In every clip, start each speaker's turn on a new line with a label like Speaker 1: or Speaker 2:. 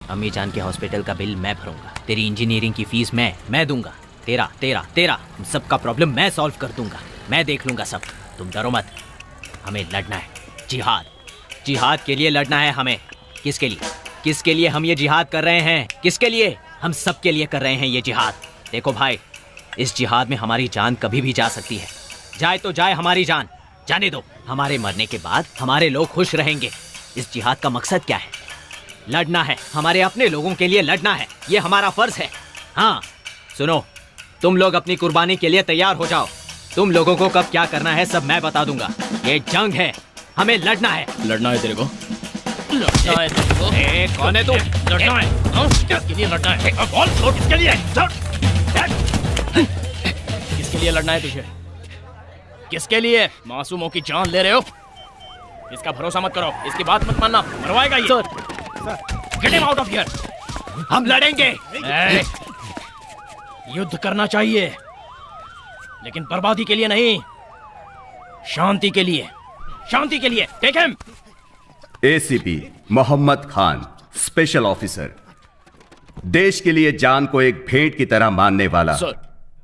Speaker 1: अम्मी जान के हॉस्पिटल का बिल मैं भरूंगा, तेरी इंजीनियरिंग की फीस मैं दूंगा, तेरा तेरा तेरा सबका प्रॉब्लम मैं सॉल्व कर दूंगा, मैं देख लूंगा सब। तुम डरो मत, हमें लड़ना है, जिहाद, जिहाद के लिए लड़ना है हमें। किसके लिए? किसके लिए हम ये जिहाद कर रहे हैं? किसके लिए? हम सब के लिए कर रहे हैं ये जिहाद। देखो भाई, इस जिहाद में हमारी जान कभी भी जा सकती है, जाए तो जाए हमारी जान, जाने दो। हमारे मरने के बाद हमारे लोग खुश रहेंगे। इस जिहाद का मकसद क्या है? लड़ना है, हमारे अपने लोगों के लिए लड़ना है, ये हमारा फर्ज है। हाँ सुनो, तुम लोग अपनी कुर्बानी के लिए तैयार हो जाओ। तुम लोगों को कब क्या करना है सब मैं बता दूंगा। ये जंग है, हमें लड़ना है।
Speaker 2: लड़ना है तेरे को? लड़ना है तेरे को?
Speaker 1: कौन है तू?
Speaker 2: लड़ना है? किसके लिए लड़ना है?
Speaker 1: किसके लिए?
Speaker 2: किसके लिए लड़ना है तुझे? किसके लिए? मासूमों की जान ले रहे हो? इसका भरोसा मत करो, इसकी बात मत मानना, मरवाएगा ये। Get him out of here.
Speaker 1: हम लड़ेंगे।
Speaker 2: युद्ध करना चाहिए, लेकिन बर्बादी के लिए नहीं, शांति के लिए, शांति के लिए। Take him.
Speaker 3: ACP Mohammad Khan, special officer, देश के लिए जान को एक भेंट की तरह मानने वाला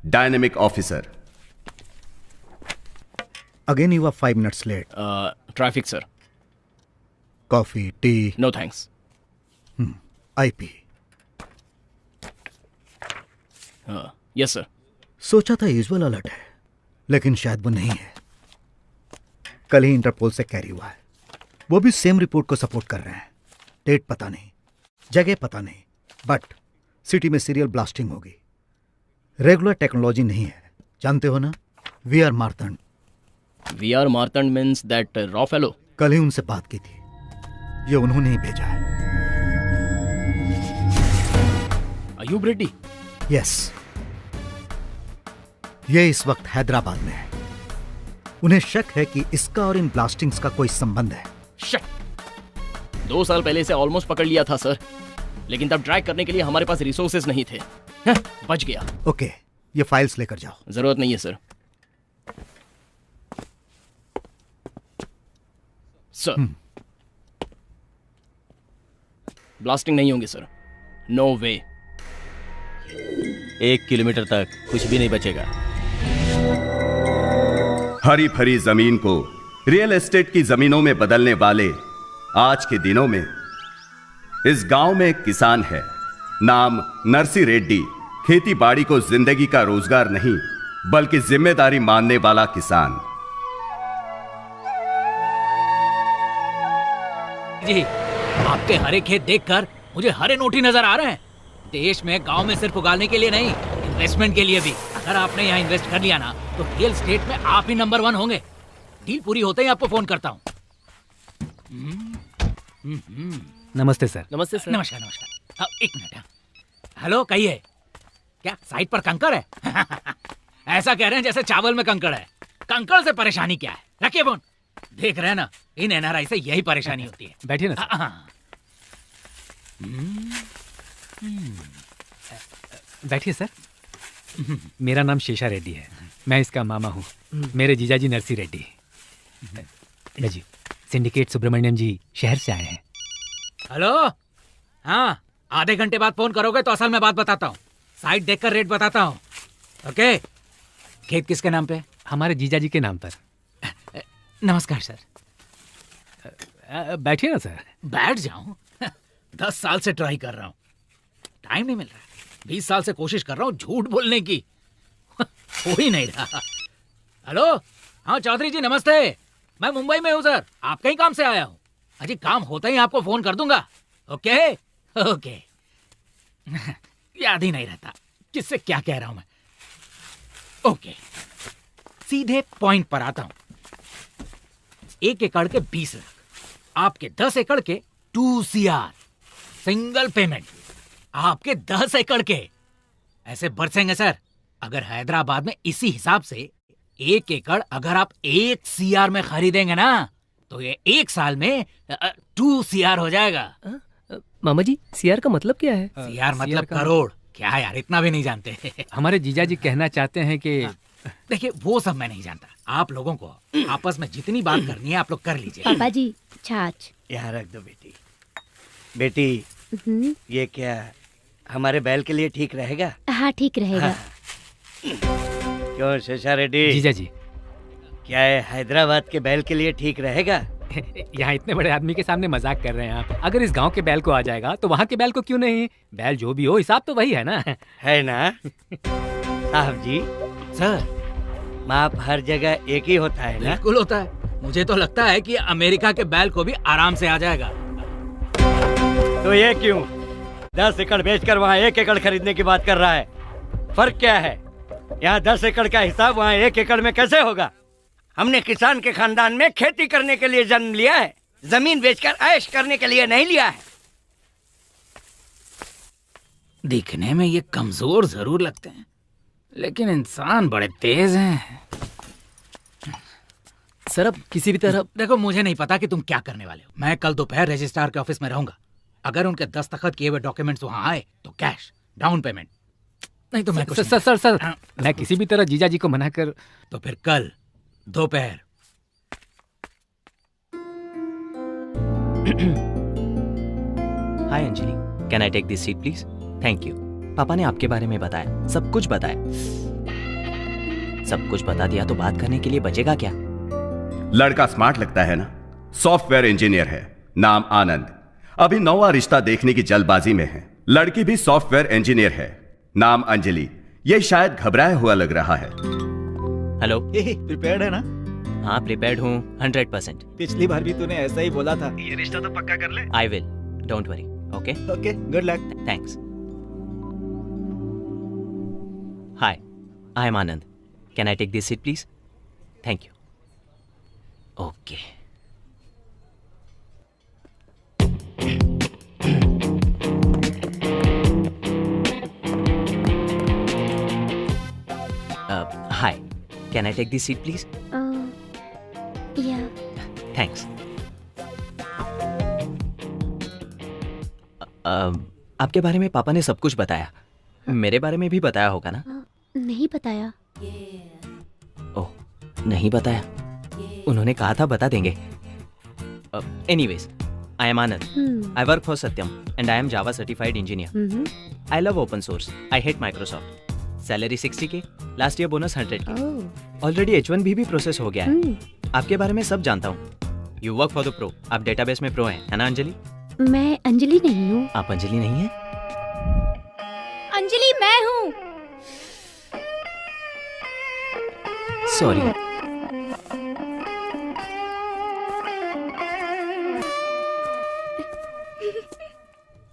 Speaker 3: dynamic officer.
Speaker 4: Again you are 5 minutes late.
Speaker 2: Traffic, sir.
Speaker 4: Coffee, tea?
Speaker 2: No thanks.
Speaker 4: IP.
Speaker 2: Yes, sir.
Speaker 4: सोचा था यूजुअल अलर्ट है, लेकिन शायद वो नहीं है। कल ही इंटरपोल से कैरी हुआ है, वो भी सेम रिपोर्ट को सपोर्ट कर रहे हैं। डेट पता नहीं, जगह पता नहीं, बट सिटी में सीरियल ब्लास्टिंग होगी। रेगुलर टेक्नोलॉजी नहीं है, जानते हो ना? We are Martand.
Speaker 2: We are Martand means that raw fellow.
Speaker 4: कल ही उनसे बात की थी, ये उन्होंने ही भेजा है।
Speaker 2: अयूब रेड्डी?
Speaker 4: यस, ये इस वक्त हैदराबाद में है। उन्हें शक है कि इसका और इन ब्लास्टिंग्स का कोई संबंध है।
Speaker 2: शक? 2 साल पहले इसे ऑलमोस्ट पकड़ लिया था सर, लेकिन तब ट्रैक करने के लिए हमारे पास रिसोर्सेज नहीं थे। बच गया।
Speaker 4: ओके, ये फाइल्स लेकर जाओ।
Speaker 2: जरूरत नहीं है सर। सर ब्लास्टिंग नहीं होंगे सर, नो वे।
Speaker 1: 1 किलोमीटर तक कुछ भी नहीं बचेगा।
Speaker 3: हरी भरी जमीन को रियल एस्टेट की जमीनों में बदलने वाले आज के दिनों में इस गांव में एक किसान है, नाम नरसी रेड्डी। खेती बाड़ी को जिंदगी का रोजगार नहीं बल्कि जिम्मेदारी मानने वाला किसान।
Speaker 1: जी, आपके हरे खेत देखकर मुझे हरे नोटी नजर आ रहे हैं। देश में, गांव में सिर्फ उगाने के लिए नहीं, इन्वेस्टमेंट के लिए भी। अगर आपने यहाँ इन्वेस्ट कर लिया ना, तो रियल एस्टेट में आप ही नंबर 1 होंगे। डील पूरी होते ही आपको फोन करता हूँ।
Speaker 5: नमस्ते सर।
Speaker 2: नमस्ते सर।
Speaker 1: नमस्कार नमस्कार। 1 मिनट। हेलो, कहिए। क्या साइड पर कंकड़ है? ऐसा कह रहे हैं जैसे चावल में कंकड़ है। कंकड़ से परेशानी क्या है? रखिए फोन। देख रहे हैं ना, इन एनआरआई से यही परेशानी होती है।
Speaker 5: बैठिए ना सर। बैठिए सर। मेरा नाम शेषा रेड्डी है, मैं इसका मामा हूँ। मेरे जीजाजी नरसी रेड्डी। जी, सिंडिकेट सुब्रमण्यम जी शहर से आए हैं।
Speaker 1: हेलो, हाँ, आधे घंटे बाद फोन करोगे तो असल में बात बताता हूँ। साइट देखकर रेट बताता हूँ। ओके। खेत किसके नाम पे?
Speaker 5: हमारे जीजाजी के नाम पर।
Speaker 1: नमस्कार सर।
Speaker 5: बैठिए ना सर।
Speaker 1: बैठ जाऊं? 10 साल से ट्राई कर रहा हूँ, टाइम नहीं मिल रहा। 20 साल से कोशिश कर रहा हूँ झूठ बोलने की, हो ही नहीं रहा। हेलो, हाँ चौधरी जी नमस्ते। मैं मुंबई में हूँ सर, आपके ही काम से आया हूँ। अजी काम होता ही आपको फोन कर दूंगा। Okay okay. याद ही नहीं रहता किससे क्या कह रहा हूं मैं। ओके, सीधे पॉइंट पर आता हूं। 1 एकड़ के 20 लाख, आपके 10 एकड़ के 2 CR सिंगल पेमेंट। आपके 10 एकड़ के ऐसे बरसेंगे सर। अगर हैदराबाद में इसी हिसाब से 1 एकड़ अगर आप 1 CR में खरीदेंगे ना, तो ये 1 साल में 2 CR हो जाएगा।
Speaker 6: मामा जी, CR का मतलब क्या है?
Speaker 1: CR मतलब करोड़। क्या यार, इतना भी नहीं जानते?
Speaker 5: हमारे जीजाजी कहना चाहते हैं कि
Speaker 1: देखिए, वो सब मैं नहीं जानता। आप लोगों को आपस में जितनी बात करनी है आप लोग कर लीजिए।
Speaker 7: पापा जी, छाछ।
Speaker 8: यहाँ रख दो बेटी। बेटी,
Speaker 7: ये क्या हमारे बैल के लिए ठीक रहेगा?
Speaker 8: हाँ ठीक रहेगा।
Speaker 7: क्यों शेषा रेड्डी?
Speaker 5: जीजा जी,
Speaker 7: क्या है हैदराबाद के बैल के लिए ठीक रहेगा?
Speaker 5: यहाँ इतने बड़े आदमी के सामने मजाक कर रहे हैं आप। अगर इस गांव के बैल को आ जाएगा तो वहाँ के बैल को क्यों नहीं? बैल जो भी हो हिसाब तो वही है ना।
Speaker 7: है ना साहब जी?
Speaker 9: सर,
Speaker 7: माप हर जगह एक ही होता है ना?
Speaker 9: बिल्कुल होता है। मुझे तो लगता है कि अमेरिका के बैल को भी आराम से आ जाएगा।
Speaker 7: तो ये क्यों 10 एकड़ बेचकर वहाँ 1 एकड़ खरीदने की बात कर रहा है? फर्क क्या है? यहाँ 10 एकड़ का हिसाब वहाँ 1 एकड़ में कैसे होगा? हमने किसान के खानदान में खेती करने के लिए जन्म लिया है, जमीन बेचकर ऐश करने के लिए नहीं लिया है।
Speaker 9: दिखने में ये कमजोर जरूर लगते हैं, लेकिन इंसान बड़े तेज हैं।
Speaker 6: सर अब किसी भी तरह
Speaker 9: देखो, मुझे नहीं पता कि तुम क्या करने वाले हो। मैं कल दोपहर रजिस्ट्रार के ऑफिस में रहूंगा। अगर उनके दस्तखत किए हुए डॉक्यूमेंट्स वहां आए तो कैश डाउन पेमेंट, नहीं तो मैं कुछ
Speaker 5: सर मैं किसी भी तरह जीजा जी को मना कर।
Speaker 9: तो फिर कल दोपहर।
Speaker 1: Hi Anjali, can I take this seat please? Thank you. पापा ने आपके बारे में बताया, सब कुछ बताया। सब कुछ बता दिया तो बात करने के लिए बचेगा क्या?
Speaker 3: लड़का स्मार्ट लगता है ना? सॉफ्टवेयर इंजीनियर है, नाम आनंद। अभी नौवा रिश्ता देखने की जल्दबाजी में है। लड़की भी सॉफ्टवेयर इंजीनियर है, नाम अंजलि। ये शायद घबराया हुआ लग रहा है।
Speaker 1: हेलो,
Speaker 10: प्रिपेयर्ड है ना?
Speaker 1: हाँ प्रिपेयर्ड हूँ 100%।
Speaker 10: पिछली बार भी तूने ऐसा ही बोला था। ये रिश्ता तो पक्का कर ले।
Speaker 1: I will, don't worry. Okay
Speaker 10: okay, good luck.
Speaker 1: Thanks. Hi, I am Anand. Can I take this seat please? Thank you. Okay. Hi, can I take this seat please?
Speaker 8: Yeah
Speaker 1: thanks. आपके बारे में पापा ने सब कुछ बताया। मेरे बारे में भी बताया होगा ना?
Speaker 8: नहीं बताया।
Speaker 1: ओह, नहीं बताया। उन्होंने कहा था बता देंगे। Anyways, I am Anand. I work for Satyam and I am Java certified engineer. I love open source. I hate Microsoft. Salary 60K, last year bonus 100K। Already H1B भी प्रोसेस हो गया है। आपके बारे में सब जानता हूँ। You work for the pro. आप डेटाबेस में प्रो हैं, है ना अंजलि?
Speaker 8: मैं अंजलि नहीं हूँ।
Speaker 1: आप अंजलि नहीं है?
Speaker 8: अंजलि मैं हूँ।
Speaker 1: Sorry.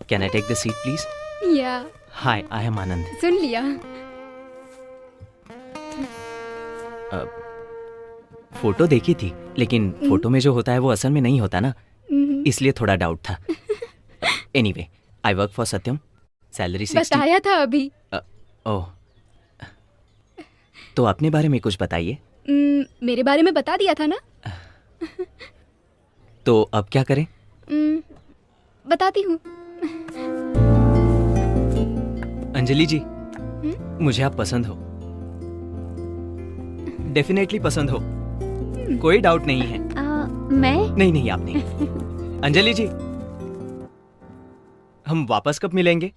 Speaker 1: Can I take the seat please?
Speaker 8: Yeah
Speaker 1: hi, I am आनंद।
Speaker 8: सुन लिया।
Speaker 1: फोटो देखी थी, लेकिन फोटो में जो होता है वो असल में नहीं होता ना, इसलिए थोड़ा डाउट था। Anyway, I work for Satyam. Salary 60।
Speaker 8: बताया था अभी।
Speaker 1: ओह, तो अपने बारे में कुछ बताइए।
Speaker 8: मेरे बारे में बता दिया था ना।
Speaker 1: तो अब क्या करें?
Speaker 8: बताती हूँ।
Speaker 1: अंजलि जी, मुझे आप पसंद हो, डेफिनेटली पसंद हो, कोई डाउट नहीं है।
Speaker 8: मैं?
Speaker 1: नहीं आप नहीं। अंजलि जी, हम वापस कब मिलेंगे?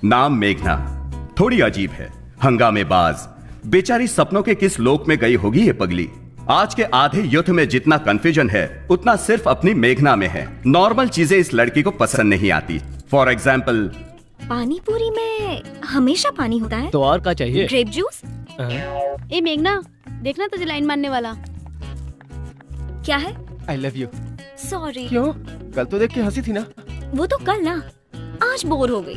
Speaker 3: नाम मेघना, थोड़ी अजीब है, हंगामेबाज। बेचारी सपनों के किस लोक में गई होगी ये पगली। आज के आधे युद्ध में जितना कंफ्यूजन है उतना सिर्फ अपनी मेघना में है। नॉर्मल चीजें इस लड़की को पसंद नहीं आती। फॉर एग्जाम्पल,
Speaker 8: पानी पूरी में हमेशा पानी होता है।
Speaker 6: तो और क्या चाहिए?
Speaker 8: Grape juice. ए मेघना, देखना तुझे लाइन मारने वाला। क्या है?
Speaker 2: आई लव यू।
Speaker 8: सॉरी।
Speaker 2: क्यों? कल तो देख के हंसी थी ना।
Speaker 8: वो तो कल ना, आज बोर हो गई।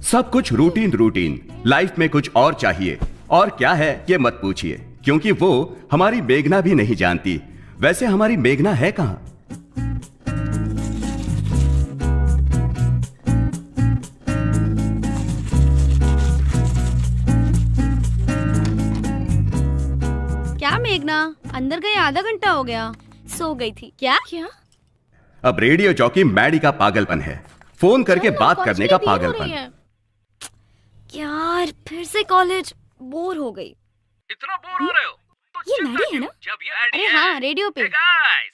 Speaker 3: सब कुछ रूटीन। लाइफ में कुछ और चाहिए, और क्या है ये मत पूछिए, क्योंकि वो हमारी मेघना भी नहीं जानती। वैसे हमारी मेघना है कहां?
Speaker 8: क्या मेघना, अंदर गए आधा घंटा हो गया। सो गई थी क्या?
Speaker 3: अब रेडियो जॉकी मैडी का पागलपन है, फोन करके बात करने का पागलपन।
Speaker 11: यार फिर से कॉलेज, बोर हो गई।
Speaker 12: इतना बोर हो रहे हो तो
Speaker 8: ये मैडी है ना?
Speaker 12: जब ये मैडी
Speaker 8: अरे हाँ, रेडियो पे।
Speaker 12: Guys,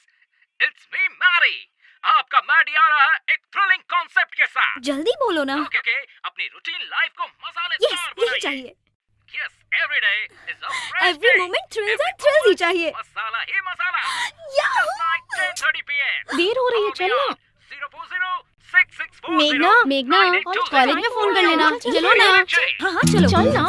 Speaker 12: it's me Maddie. आपका मैडी आ रहा है एक थ्रिलिंग कॉन्सेप्ट के साथ।
Speaker 11: जल्दी बोलो ना।
Speaker 12: ओके, अपनी रूटीन लाइफ को मसालेदार बनाइए।
Speaker 11: यही चाहिए।
Speaker 12: Yes, every day is a fresh
Speaker 11: every moment thrills and thrills ही चाहिए।
Speaker 12: मसाला ही मसाला।
Speaker 11: याहू!
Speaker 12: 10:30 PM।
Speaker 8: देर हो रही है, चल ना।
Speaker 12: 0406640।
Speaker 8: मेघना कॉलेज में फोन कर लेना। चलो ना।
Speaker 11: हाँ हाँ चलो।
Speaker 8: चल ना।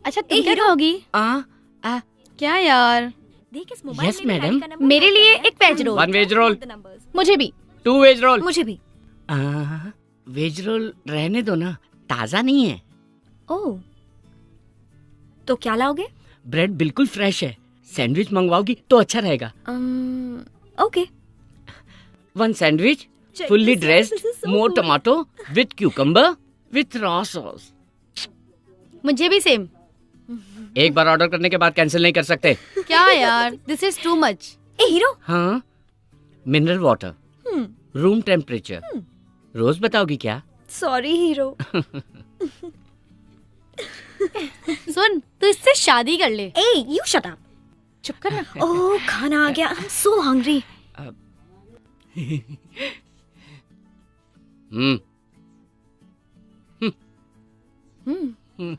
Speaker 8: अच्छा तुम क्या खाओगी? क्या यार?
Speaker 11: देख इस मोबाइल
Speaker 6: Yes,
Speaker 11: में भी
Speaker 6: madam.
Speaker 11: मैडी का नंबर मेरे लिए एक वेज रोल।
Speaker 6: 1 वेज रोल,
Speaker 8: मुझे भी।
Speaker 6: 2 वेज रोल।
Speaker 11: मुझे भी।
Speaker 6: वेज रोल रहने दो ना, ताजा नहीं है।
Speaker 11: ओह, तो क्या लाओगे?
Speaker 6: ब्रेड बिल्कुल फ्रेश है। सैंडविच मंगवाओगी तो अच्छा रहेगा।
Speaker 11: Okay.
Speaker 6: 1 sandwich, fully dressed, more tomato with cucumber with raw sauce.
Speaker 8: मुझे भी सेम।
Speaker 6: एक बार ऑर्डर करने के बाद कैंसिल नहीं कर सकते।
Speaker 8: क्या यार, दिस इज टू मच।
Speaker 11: ए हीरो।
Speaker 6: हाँ, मिनरल वाटर, रूम टेम्परेचर। रोज बताओगी क्या?
Speaker 11: Sorry hero.
Speaker 8: सुन, तू इससे शादी कर ले।
Speaker 11: ए यू शट अप।
Speaker 8: चुप कर ना।
Speaker 11: ओह खाना आ गया। I am so hungry.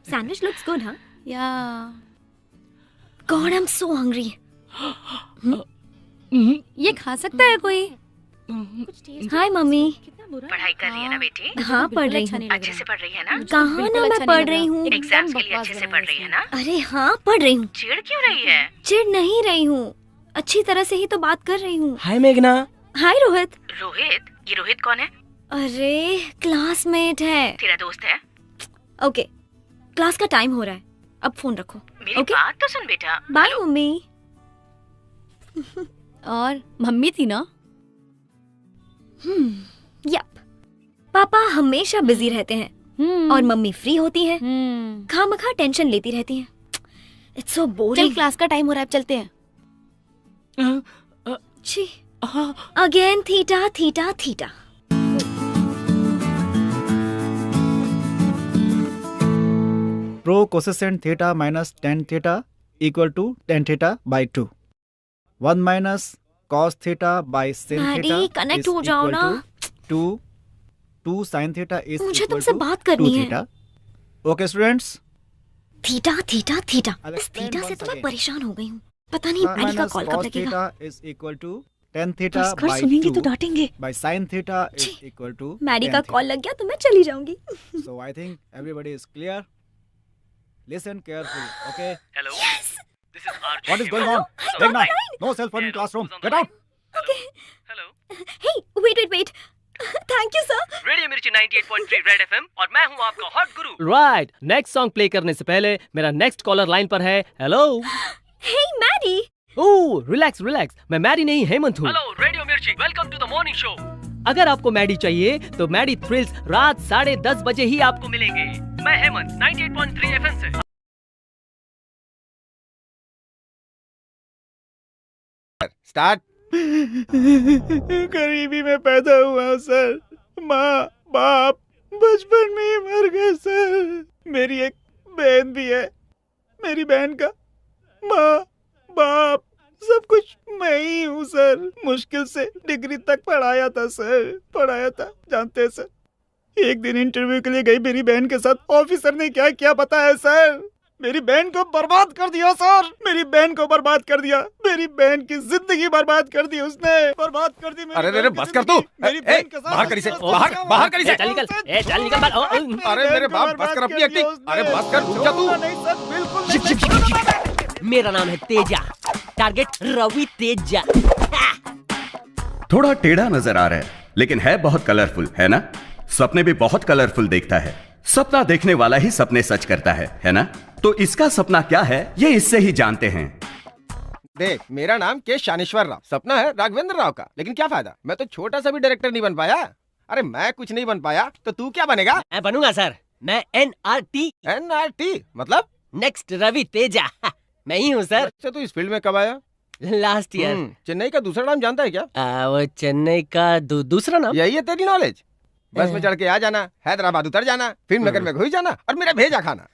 Speaker 11: Sandwich looks good, huh?
Speaker 8: Yeah.
Speaker 11: God, I'm so hungry.
Speaker 8: ये खा सकता है कोई?
Speaker 11: हाय मम्मी।
Speaker 13: पढ़ाई कर रही है ना बेटी?
Speaker 11: हाँ पढ़ रही हूँ।
Speaker 13: अच्छे से पढ़ रही है ना?
Speaker 11: कहाँ ना मैं पढ़ रही हूँ।
Speaker 13: एग्जाम्स के लिए अच्छे से पढ़ रही है ना?
Speaker 11: अरे हाँ पढ़ रही हूँ।
Speaker 13: चिढ़ क्यों रही है?
Speaker 11: चिढ़ नहीं रही हूँ, अच्छी तरह से ही तो बात कर रही हूँ।
Speaker 2: हाय मेघना।
Speaker 11: हाय रोहित।
Speaker 13: रोहित? ये रोहित कौन है?
Speaker 11: अरे क्लासमेट है।
Speaker 13: तेरा दोस्त है?
Speaker 11: ओके, क्लास का टाइम हो रहा है, अब फोन रखो।
Speaker 13: मेरी बात तो सुन बेटा।
Speaker 11: Bye mummy.
Speaker 8: और मम्मी थी ना?
Speaker 11: यप, पापा हमेशा बिजी रहते हैं और मम्मी फ्री होती हैं, खामखा टेंशन लेती रहती हैं। It's so boring.
Speaker 8: चल क्लास का टाइम हो रहा है, अब चलते हैं।
Speaker 11: छी, again theta theta theta.
Speaker 10: Pro cosecant theta minus ten theta equal to ten theta by 2। 1 minus cos theta by sin
Speaker 11: Maddy,
Speaker 10: theta
Speaker 11: connect हो जाओ ना।
Speaker 10: 2 sin थीटा इज
Speaker 11: मुझे तुमसे बात करनी है।
Speaker 10: Theta. Okay students,
Speaker 11: theta theta theta. इस theta से तो मैं परेशान हो गई हूँ। पता नहीं मैडी का कॉल कब लगेगा।
Speaker 10: Theta is equal to tan theta
Speaker 11: बस घर
Speaker 10: बाई
Speaker 11: सुनेंगे
Speaker 10: 2
Speaker 11: तो डांटेंगे।
Speaker 10: By sin theta is equal to
Speaker 11: Maddy का कॉल लग गया तो मैं चली जाऊंगी।
Speaker 10: So I think everybody is clear. Listen carefully, okay?
Speaker 12: Hello.
Speaker 11: Yes.
Speaker 12: This is Arjun.
Speaker 10: What is going on? Megna, no cell phone in classroom. Get out.
Speaker 11: Okay.
Speaker 12: Hello.
Speaker 11: Hey, wait. Thank you, sir.
Speaker 12: Radio मिर्ची 98.3 red FM और मैं हूँ आपका hot गुरु।
Speaker 2: Right, next song play करने से पहले मेरा next collar line पर है। Hello.
Speaker 11: Hey, Maddie.
Speaker 2: Oh relax, मैं मैडी नहीं हेमंत हूँ।
Speaker 12: Hello radio Mirchi, welcome to the morning show.
Speaker 2: अगर आपको मैडी चाहिए तो मैडी थ्रिल्स रात 10:30 बजे ही आपको
Speaker 12: मिलेंगे। मैं हेमंत 98.3 एफएम से।
Speaker 14: स्टार्ट।
Speaker 10: गरीबी में पैदा हुआ सर, माँ बाप बचपन में ही मर गए सर। मेरी एक बहन भी है, मेरी बहन का माँ बाप सब कुछ मैं ही हूँ सर। मुश्किल से डिग्री तक पढ़ाया था जानते हैं सर। एक दिन इंटरव्यू के लिए गई मेरी बहन के साथ, ऑफिसर ने क्या क्या बताया सर, मेरी बहन को बर्बाद कर दिया सर। मेरी बहन की जिंदगी बर्बाद कर दी उसने, बर्बाद कर दी।
Speaker 14: अरे बस कर तू। बाहर कर इसे, बाहर कर इसे।
Speaker 2: चल निकल।
Speaker 14: अरे मेरे बाप, बस कर अपनी एक्टिंग। अरे बस कर, रुक जा तू।
Speaker 10: नहीं सर, बिल्कुल।
Speaker 2: मेरा नाम है तेजा, टारगेट रवि तेजा।
Speaker 3: थोड़ा टेढ़ा नजर आ रहा है लेकिन है बहुत कलरफुल, है ना? सपने भी बहुत कलरफुल देखता है। सपना देखने वाला ही सपने सच करता है ना? तो इसका सपना क्या है ये इससे ही जानते हैं।
Speaker 14: देख, मेरा नाम के शानेश्वर राव, सपना है राघवेंद्र राव का, लेकिन क्या फायदा, मैं तो छोटा सा भी डायरेक्टर नहीं बन पाया। अरे मैं कुछ नहीं बन पाया तो तू क्या बनेगा?
Speaker 2: मैं बनूंगा सर,
Speaker 15: मैं NRT।
Speaker 14: NRT मतलब?
Speaker 15: नेक्स्ट रवि तेजा। मैं ही हूँ सर।
Speaker 14: अच्छा, तो इस फील्ड में कब आया?
Speaker 15: Last year.
Speaker 14: चेन्नई का दूसरा नाम जानता है क्या?
Speaker 15: वो चेन्नई का दूसरा नाम?
Speaker 14: यही है तेरी नॉलेज? बस में चढ़ के आ जाना, हैदराबाद उतर जाना, फिल्म नगर में घुस जाना और मेरा भेजा खाना।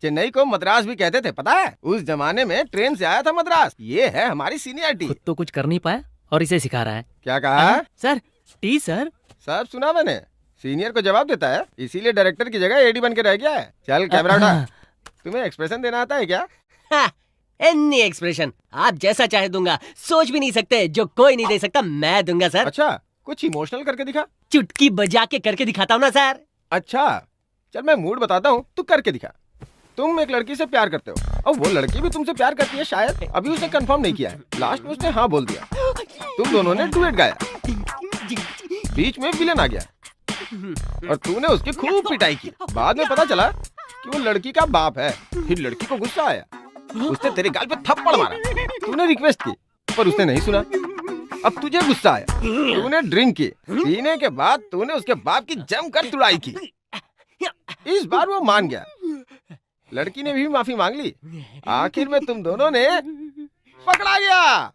Speaker 14: चेन्नई को मद्रास भी कहते थे, पता है? उस जमाने में ट्रेन से आया था मद्रास। ये है हमारी सीनियरिटी।
Speaker 2: खुद तो कुछ कर नहीं पाया और इसे सिखा रहा है।
Speaker 14: क्या कहा?
Speaker 2: Sir T sir.
Speaker 14: सब सुना मैंने। सीनियर को जवाब देता है, इसीलिए डायरेक्टर की जगह एडी बन के रह गया है। चल कैमरा उठा। तुम्हें एक्सप्रेशन देना आता है क्या?
Speaker 15: एनी एक्सप्रेशन आप जैसा चाहे दूंगा। सोच भी नहीं सकते, जो कोई नहीं दे सकता मैं दूंगा सर।
Speaker 14: अच्छा, कुछ इमोशनल करके दिखा।
Speaker 15: चुटकी बजा के करके दिखाता हूँ ना सर।
Speaker 14: अच्छा चल, मैं मूड बताता हूँ, तू करके दिखा। तुम एक लड़की से प्यार करते हो और वो लड़की भी तुमसे प्यार करती है शायद। अभी उसने कंफर्म नहीं किया है, लास्ट में उसने हाँ बोल दिया। तुम दोनों ने डुएट गाया, बीच में विलन आ गया और तूने उसकी खूब पिटाई की। बाद में पता चला कि वो लड़की का बाप है। फिर लड़की को गुस्सा आया, उसने तेरे गाल पे थप्पड़ मारा। तूने रिक्वेस्ट की पर उसने नहीं सुना। अब तुझे गुस्सा आया, तूने ड्रिंक की। पीने के बाद तूने उसके बाप की जमकर तुड़ाई की। इस बार वो मान गया, लड़की ने भी माफी मांग ली। आखिर में तुम दोनों ने पकड़ा गया।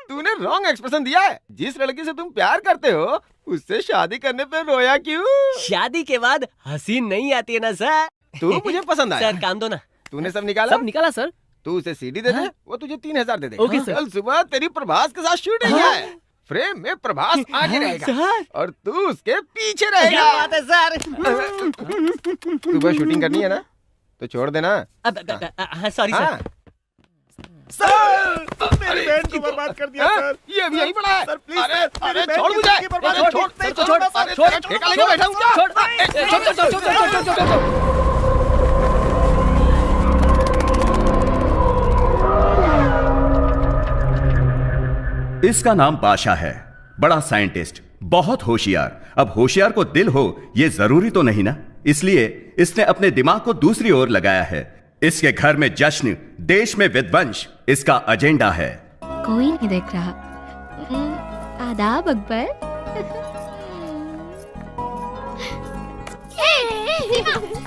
Speaker 14: तूने रॉन्ग एक्सप्रेशन दिया है। जिस लड़की से तुम प्यार करते हो उससे शादी करने पे रोया क्यों?
Speaker 15: शादी के बाद हंसी नहीं आती है ना सर।
Speaker 14: तू मुझे पसंद आया।
Speaker 15: सर काम दो ना।
Speaker 14: तूने सब निकाला?
Speaker 2: सब निकाला सर।
Speaker 14: तू उसे सीडी दे दे, वो तुझे 3000 दे दे।
Speaker 2: Okay sir.
Speaker 14: कल सुबह तेरी प्रभास के साथ शूटिंग है। फ्रेम में प्रभास आगे रहेगा और तू उसके पीछे रहेगा।
Speaker 15: क्या बात है सर।
Speaker 14: सुबह शूटिंग करनी है ना, तो छोड़ देना।
Speaker 15: Sorry sir.
Speaker 10: सर मेरी बहन को बर्बाद कर दिया सर।
Speaker 14: ये भी यही पड़ा है।
Speaker 10: सर प्लीज
Speaker 14: अरे
Speaker 10: मेरी बहन
Speaker 14: छोड़
Speaker 10: की
Speaker 14: मुझे।
Speaker 10: जिंदगी बर्बाद
Speaker 14: छोड़
Speaker 10: छोड़
Speaker 14: ठेका लेके बैठा हूँ क्या?
Speaker 3: इसका नाम बादशाह है, बड़ा साइंटिस्ट, बहुत होशियार। अब होशियार को दिल हो ये जरूरी तो नहीं ना, इसलिए इसने अपने दिमाग को दूसरी ओर लगाया है। इसके घर में जश्न, देश में विध्वंस, इसका एजेंडा है।
Speaker 8: कोई नहीं देख रहा। आदाब अकबर।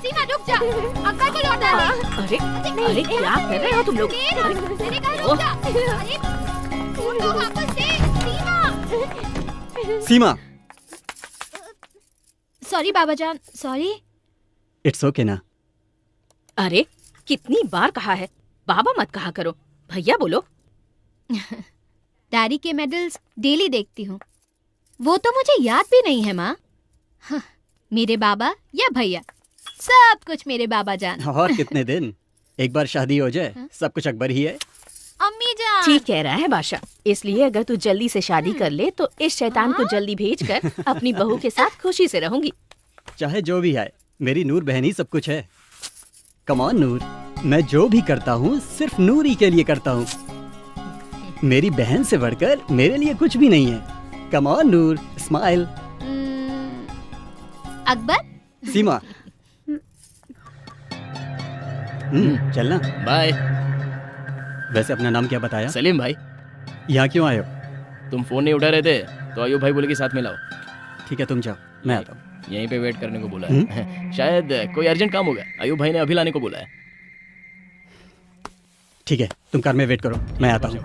Speaker 8: सीमा रुक जा, अकबर को लौटा दे।
Speaker 13: अरे क्या कर रहे हो तुम लोग?
Speaker 8: मैंने कहा रुक जा। अरे उनको वापस दे।
Speaker 16: सीमा।
Speaker 8: सॉरी बाबा जान, सॉरी।
Speaker 16: इट्स ओके ना।
Speaker 13: अरे कितनी बार कहा है बाबा मत कहा करो, भैया बोलो।
Speaker 8: डैडी के मेडल्स डेली देखती हूँ, वो तो मुझे याद भी नहीं है माँ। हाँ, मेरे बाबा या भैया, सब कुछ मेरे बाबा जान।
Speaker 16: और कितने दिन, एक बार शादी हो जाए सब कुछ अकबर ही है।
Speaker 8: अम्मी जान।
Speaker 13: ठीक कह रहा है बादशाह, इसलिए अगर तू जल्दी से शादी कर ले तो इस शैतान को जल्दी भेजकर अपनी बहू के साथ खुशी से रहूंगी।
Speaker 16: चाहे जो भी है, मेरी नूर बहन ही सब कुछ है। कम ऑन नूर, मैं जो भी करता हूँ सिर्फ नूर ही के लिए करता हूँ। मेरी बहन से बढ़कर मेरे लिए कुछ भी नहीं है। Come on Noor, smile.
Speaker 8: Akbar.
Speaker 16: Seema. चलना।
Speaker 2: बाय।
Speaker 16: वैसे अपना नाम क्या बताया?
Speaker 2: सलीम भाई।
Speaker 16: यहाँ क्यों आए हो?
Speaker 2: तुम फोन नहीं उठा रहे थे तो अयूब भाई बोले कि साथ में लाओ।
Speaker 16: ठीक है तुम जाओ, मैं आता हूँ।
Speaker 2: यहीं पे वेट करने को बोला है। शायद कोई अर्जेंट काम होगा, अयूब भाई ने अभी लाने को बोला है।
Speaker 16: ठीक है तुम कार में वेट करो, मैं आता हूँ।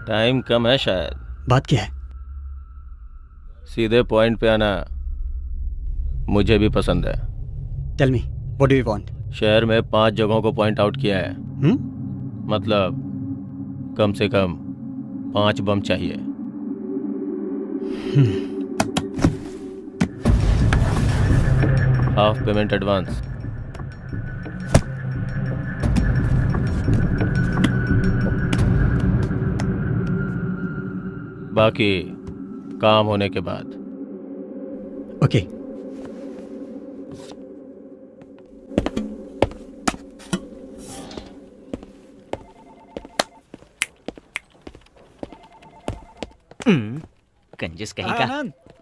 Speaker 14: टाइम कम है शायद।
Speaker 16: बात क्या है?
Speaker 14: सीधे पॉइंट पे आना मुझे भी पसंद है।
Speaker 16: Tell me, what do you want?
Speaker 14: शहर में 5 जगहों को पॉइंट आउट किया है। मतलब कम से कम 5 बम चाहिए। Half payment advance. बाकी काम होने के बाद।
Speaker 16: ओके।
Speaker 1: कंजूस कहीं का।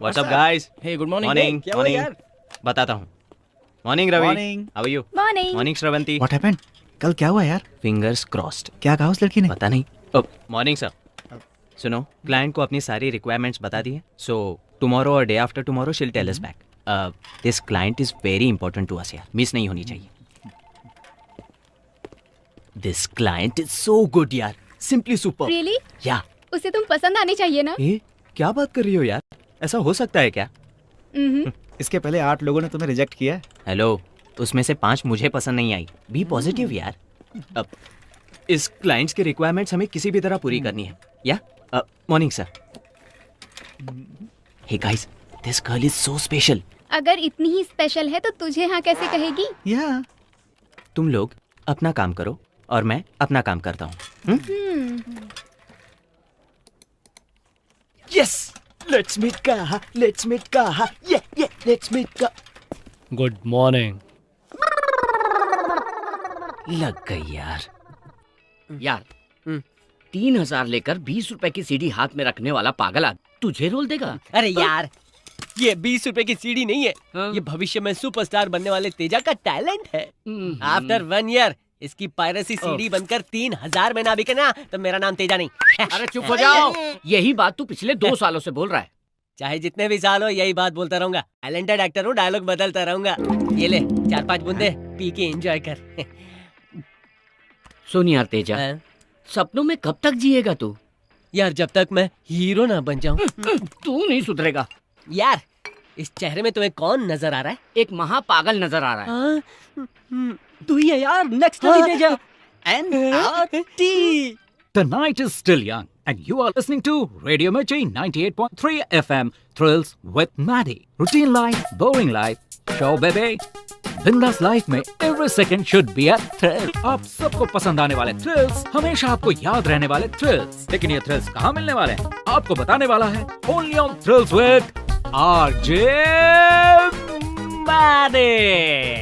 Speaker 1: What's up guys?
Speaker 2: Hey good morning.
Speaker 1: Morning
Speaker 10: क्या हुआ यार?
Speaker 1: बताता हूँ। Morning Ravi.
Speaker 10: Morning.
Speaker 1: How are you?
Speaker 8: Morning.
Speaker 1: Morning Shravanti.
Speaker 10: What happened? कल क्या हुआ यार?
Speaker 1: Fingers crossed.
Speaker 10: क्या कहा उस लड़की ने?
Speaker 1: पता नहीं, मॉर्निंग सर। सुनो, क्लाइंट को अपनी सारी रिक्वायरमेंट्स बता दी है, सो टुमारो और day after tomorrow she will tell us back. This client is very important to us यार, मिस नहीं होनी चाहिए। This client is so good यार, सिंपली सुपर।
Speaker 17: रियली?
Speaker 1: या
Speaker 17: उसे तुम पसंद आनी चाहिए ना?
Speaker 1: क्या बात कर रही हो यार, ऐसा हो सकता है क्या?
Speaker 10: इसके पहले 8 लोगों ने तुम्हें रिजेक्ट किया है।
Speaker 1: हेलो, उसमें से 5 मुझे पसंद नहीं आई। बी पॉजिटिव यार। अब इस क्लाइंट्स की रिक्वायरमेंट्स हमें किसी भी तरह पूरी करनी है। या morning sir. Hey guys, this girl is so special.
Speaker 17: अगर इतनी ही स्पेशल है तो तुझे हाँ कैसे कहेगी?
Speaker 10: या
Speaker 1: तुम लोग अपना काम करो और मैं अपना काम करता हूँ।
Speaker 18: यस, लेट्स मीट कहा, लेट्स मीट कहा, ये लेट्स मीट का।
Speaker 2: Good morning.
Speaker 1: लग गई यार।
Speaker 6: यार 3000 लेकर 20 रुपए की सीढ़ी हाथ में रखने वाला पागल तुझे रोल देगा?
Speaker 15: अरे यार, ये 20 रुपए की सीढ़ी नहीं है, ये भविष्य में सुपरस्टार बनने वाले तेजा का टैलेंट है। आफ्टर 1 ईयर इसकी पायरेसी सीढ़ी बनकर 3000 में ना बिके ना तो मेरा नाम तेजा नहीं।
Speaker 6: अरे चुप हो जाओ, यही बात तू पिछले 2 सालों से बोल रहा है।
Speaker 15: चाहे जितने भी साल हो यही बात बोलता रहूंगा। टैलेंटेड एक्टर हूँ, डायलॉग बदलता रहूंगा। ये ले 4-5 बूंदे पी के एंजॉय कर।
Speaker 6: सुन यार तेजा, सपनों में कब तक जिएगा तू?
Speaker 15: यार जब तक मैं हीरो ना बन जाऊं।
Speaker 6: तू नहीं सुधरेगा।
Speaker 15: यार इस चेहरे में तुम्हें कौन नजर आ रहा है?
Speaker 6: एक महापागल नजर आ रहा है।
Speaker 15: तू ही है यार, next Teja.
Speaker 9: NRT. The night is still young and you are listening to Radio Mirchi 98.3 FM. Thrills with Maddie. Routine life, boring life, show baby. बिंदास लाइफ में every second should be a thrill. आप सबको पसंद आने वाले thrills, हमेशा आपको याद रहने वाले थ्रिल्स। लेकिन ये थ्रिल्स कहाँ मिलने वाले हैं? आपको बताने वाला है Only on Thrills with RJ Maddie.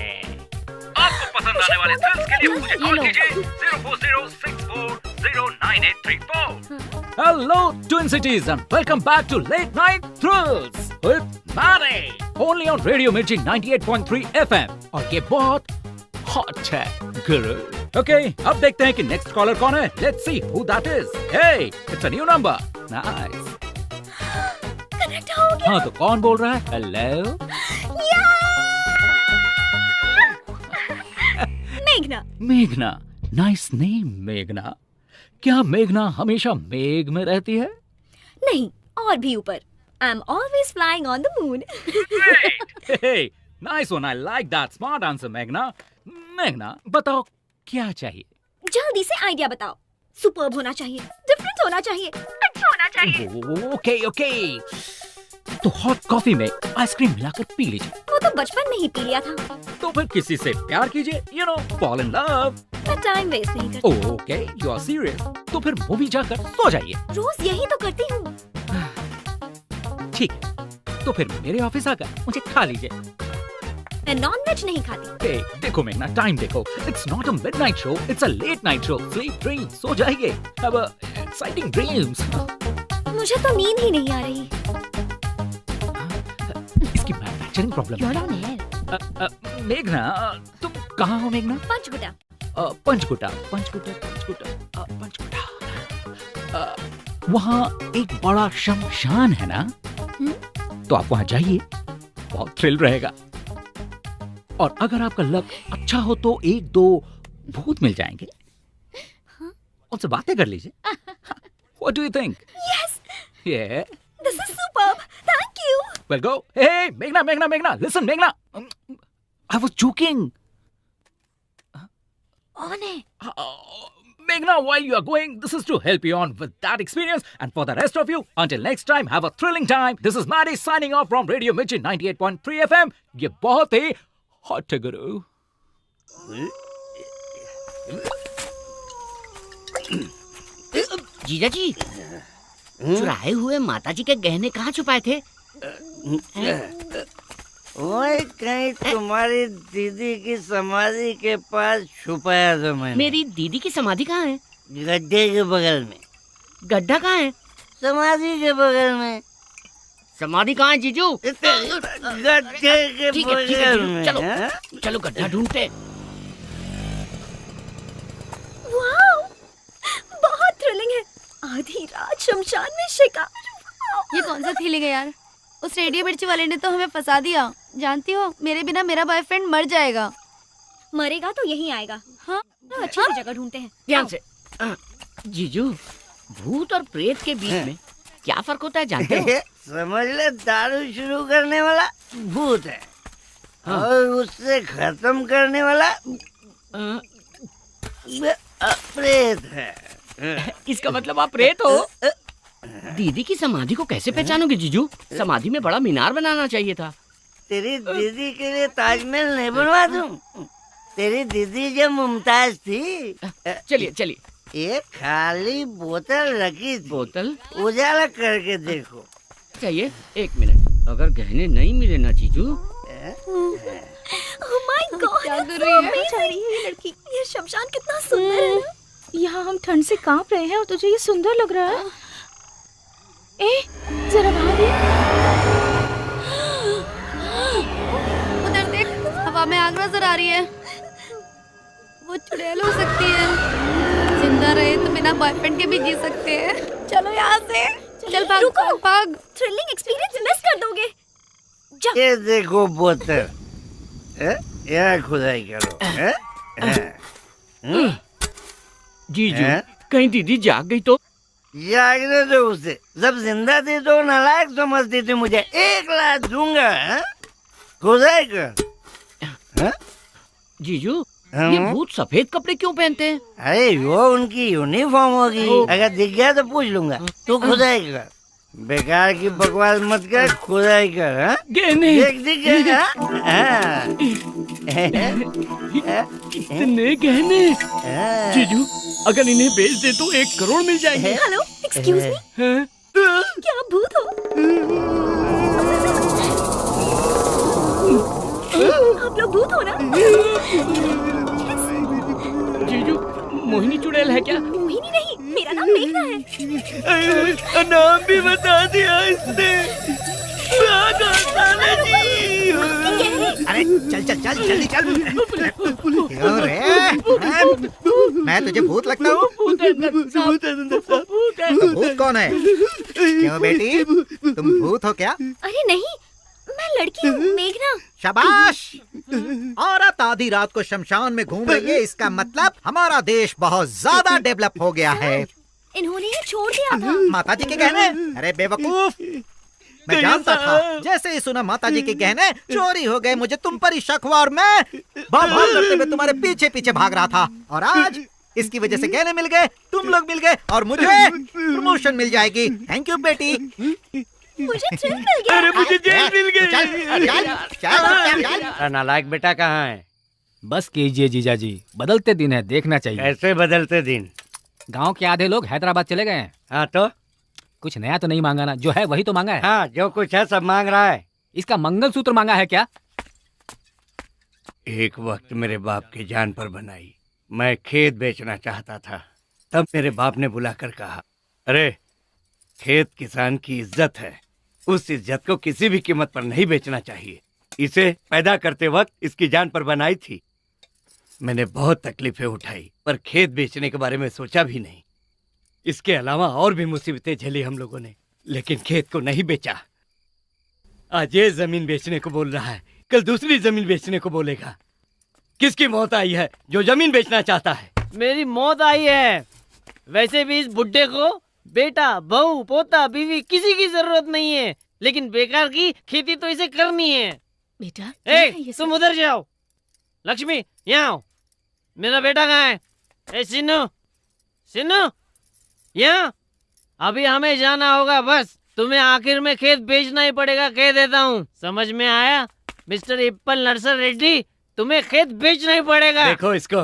Speaker 12: आपको पसंद आने वाले थ्रिल्स के लिए मुझे कॉल कीजिए 04064098834।
Speaker 9: Hello Twin Cities and welcome back to Late Night Thrills with Maddie. Only on Radio Mirchi 98.3 FM. और ये बहुत hot है गुरु। Okay, अब देखते हैं कि next caller कौन है। Let's see who that is. Hey, it's a new number. Nice.
Speaker 11: Connect हो गया।
Speaker 9: हाँ तो कौन बोल रहा है? Hello.
Speaker 11: मेघना।
Speaker 9: मेघना, नाइस नेम मेघना। क्या मेघना हमेशा मेघ में रहती है?
Speaker 11: नहीं, और भी ऊपर। I'm always flying on the moon.
Speaker 9: Hey, nice one. I like that smart answer, मेघना। मेघना, बताओ क्या चाहिए?
Speaker 11: जल्दी से आइडिया बताओ। सुपर्ब होना चाहिए, डिफरेंट होना चाहिए, अच्छा होना चाहिए।
Speaker 9: Okay okay. तो हॉट कॉफी में आइसक्रीम मिलाकर पी लीजिए।
Speaker 11: वो तो बचपन में ही पी लिया था।
Speaker 9: तो फिर किसी से प्यार कीजिए, you know, fall in love.
Speaker 11: मैं टाइम वेस्ट नहीं करती।
Speaker 9: Okay, you are serious. तो फिर मूवी जाकर सो जाइए।
Speaker 11: रोज यही तो करती हूँ।
Speaker 9: ठीक, तो फिर मेरे ऑफिस आकर मुझे खा लीजिए।
Speaker 11: मैं नॉन-वेज नहीं खाती।
Speaker 9: Hey, देखो मेघना, टाइम देखो। It's not a midnight show, it's a late night show. Sleep, dream, सो जाइए। Have a exciting dreams.
Speaker 11: मुझे तो नींद ही नहीं आ रही।
Speaker 9: इसकी मैन्युफैक्चरिंग प्रॉब्लम है। मेघना, तुम कहाँ हो मेघना?
Speaker 11: पंचकुटा।
Speaker 9: पंचकुटा। वहाँ एक बड़ा शमशान है ना? तो आप वहाँ जाइए, बहुत थ्रिल रहेगा। और अगर आपका लक अच्छा हो तो 1-2 भूत मिल जाएंगे। उनसे बातें कर लीजिए। What do you think?
Speaker 11: Yes.
Speaker 9: Yeah.
Speaker 11: This is superb. Thank you.
Speaker 9: Well, go. Hey, Meghna. Listen, Meghna. I was joking.
Speaker 11: On है।
Speaker 9: Meghna, while you are going, this is to help you on with that experience. And for the rest of you, until next time, have a thrilling time. This is Maddie signing off from Radio Mirchi 98.3 FM. ये बहुत ही hot है गुरु।
Speaker 6: जीजा जी, चुराए हुए माताजी के गहने कहाँ छुपाए थे?
Speaker 19: वही कहीं तुम्हारी दीदी की समाधि के पास छुपाया था मैंने।
Speaker 6: मेरी दीदी की समाधि कहाँ है?
Speaker 19: गड्ढे के बगल में।
Speaker 6: गड्ढा कहाँ है?
Speaker 19: समाधि के बगल में।
Speaker 6: समाधि कहाँ है जीजू?
Speaker 19: गड्ढे के बगल में।
Speaker 6: चलो चलो गड्ढा ढूंढते।
Speaker 11: वाओ, बहुत थ्रिलिंग है। आधी रात शमशान में शिकार।
Speaker 20: ये कौन सा फीलिंग है यार? उस रेडियो मिर्ची वाले ने तो हमें फंसा दिया। जानती हो, मेरे बिना मेरा बॉयफ्रेंड मर जाएगा।
Speaker 11: मरेगा तो यहीं आएगा।
Speaker 20: हाँ,
Speaker 11: अच्छी सी जगह ढूंढते हैं।
Speaker 6: ध्यान से। जीजू, भूत और प्रेत के बीच में क्या फर्क होता है जानते हो?
Speaker 19: समझ ले, दारू शुरू करने वाला भूत है और उससे खत्म करने वाला प्रेत है।
Speaker 6: इसका मतलब आप प्रेत हो? दीदी की समाधि को कैसे पहचानोगे जीजू? समाधि में बड़ा मीनार बनाना चाहिए था।
Speaker 19: तेरी दीदी के लिए ताजमहल नहीं बनवा दूं? तेरी दीदी जब मुमताज थी।
Speaker 6: चलिए चलिए।
Speaker 19: एक खाली बोतल रखी थी।
Speaker 6: बोतल?
Speaker 19: उजाला करके देखो।
Speaker 6: चाहिए 1 मिनट। अगर गहने नहीं मिले ना जीजू।
Speaker 11: Oh my God, क्या कर रही है ये लड़की? ये शमशान कितना सुंदर है ना?
Speaker 13: यहाँ हम ठंड से कांप रहे हैं और तुझे ये सुंदर लग रहा है। ए, जरा बाहर देख।
Speaker 20: उधर देख, हवा में आग नजर आ रही है। वो चुड़ैल हो सकती है। जिंदा रहे तो बिना बॉयफ्रेंड के भी जी सकते हैं। चलो यहाँ से। चल भाग,
Speaker 11: रुको,
Speaker 20: भाग।
Speaker 11: थ्रिलिंग एक्सपीरियंस मिस कर दोगे।
Speaker 19: ये देखो बोतल, यहाँ खुदाई करो।
Speaker 6: जीजू, कहीं दीदी जाग गई तो?
Speaker 19: जागने दो उसे। जब जिंदा थी तो नालायक समझती थी मुझे। 1 लाख दूंगा। खुदाई कर।
Speaker 6: जीजू, ये भूत सफेद कपड़े क्यों पहनते हैं?
Speaker 19: अरे वो उनकी यूनिफॉर्म होगी। अगर दिख गया तो पूछ लूंगा। तू खुदाई कर। बेकार की बकवास मत कर, खुदाई कर।
Speaker 6: गहने
Speaker 19: दिख गया।
Speaker 6: कितने गहने? जीजू, अगर इन्हें बेच दे तो 1 करोड़ मिल जाएंगे।
Speaker 11: हेलो, एक्सक्यूज मी, क्या आप भूत हो? आप लोग भूत हो ना?
Speaker 6: जीजू, मोहिनी चुड़ैल है क्या?
Speaker 11: मोहिनी नहीं, मेरा नाम मेघना है।
Speaker 19: नाम भी बता दिया इसने।
Speaker 4: अरे चल चल चल जल्दी चल। क्यों रे? मैं तुझे भूत लगता हूँ? भूत कौन है? क्यों बेटी, तुम भूत हो क्या?
Speaker 11: अरे नहीं, मैं लड़की हूँ, मेघना।
Speaker 4: शाबाश। औरत आधी रात को शमशान में घूम रही है, इसका मतलब हमारा देश बहुत ज्यादा डेवलप हो गया है।
Speaker 11: इन्होंने ये छोड़ दिया था।
Speaker 4: माताजी के गहने? अरे बेवकूफ, मैं जानता था। जैसे ही सुना माताजी के गहने चोरी हो गए, मुझे तुम पर ही शक हुआ और मैं भाग करते हुए तुम्हारे पीछे पीछे भाग रहा था। और आज इसकी वजह से गहने मिल गए, तुम लोग मिल गए और मुझे प्रमोशन मिल जाएगी। थैंक यू बेटी।
Speaker 11: मुझे जेल मिल गया।
Speaker 14: अरे मुझे जेल मिल गई।
Speaker 7: नालायक बेटा कहाँ है?
Speaker 5: बस कीजिए जीजाजी, बदलते दिन है, देखना चाहिए।
Speaker 7: कैसे बदलते दिन?
Speaker 5: गांव के आधे लोग हैदराबाद चले गए हैं।
Speaker 7: हाँ तो
Speaker 5: कुछ नया तो नहीं मांगा ना, जो है वही तो मांगा है।
Speaker 7: हाँ, जो कुछ है सब मांग रहा है।
Speaker 5: इसका मंगलसूत्र मांगा है क्या?
Speaker 7: एक वक्त मेरे बाप की जान पर बनाई। मैं खेत बेचना चाहता था, तब मेरे बाप ने बुलाकर कहा, अरे खेत किसान की इज्जत है, उस इज्जत को किसी भी कीमत पर नहीं बेचना चाहिए। इसे पैदा करते वक्त इसकी जान पर बनाई थी। मैंने बहुत तकलीफें उठाई, पर खेत बेचने के बारे में सोचा भी नहीं। इसके अलावा और भी मुसीबतें झेली हम लोगों ने, लेकिन खेत को नहीं बेचा। आज ये जमीन बेचने को बोल रहा है, कल दूसरी जमीन बेचने को बोलेगा। किसकी मौत आई है जो जमीन बेचना चाहता है?
Speaker 15: मेरी मौत आई है। वैसे भी इस बुड्ढे को बेटा, बहू, पोता, बीवी किसी की जरूरत नहीं है, लेकिन बेकार की खेती तो इसे करनी है।
Speaker 13: बेटा,
Speaker 15: तुम उधर जाओ। लक्ष्मी, यहाँ आओ। मेरा बेटा कहाँ है? ए सिन्नू, सिन्नू, यहाँ। अभी हमें जाना होगा, बस तुम्हें आखिर में खेत बेचना ही पड़ेगा, कह देता हूँ। समझ में आया मिस्टर इप्पल नरसर रेड्डी? तुम्हें खेत बेचना ही पड़ेगा।
Speaker 7: देखो इसको,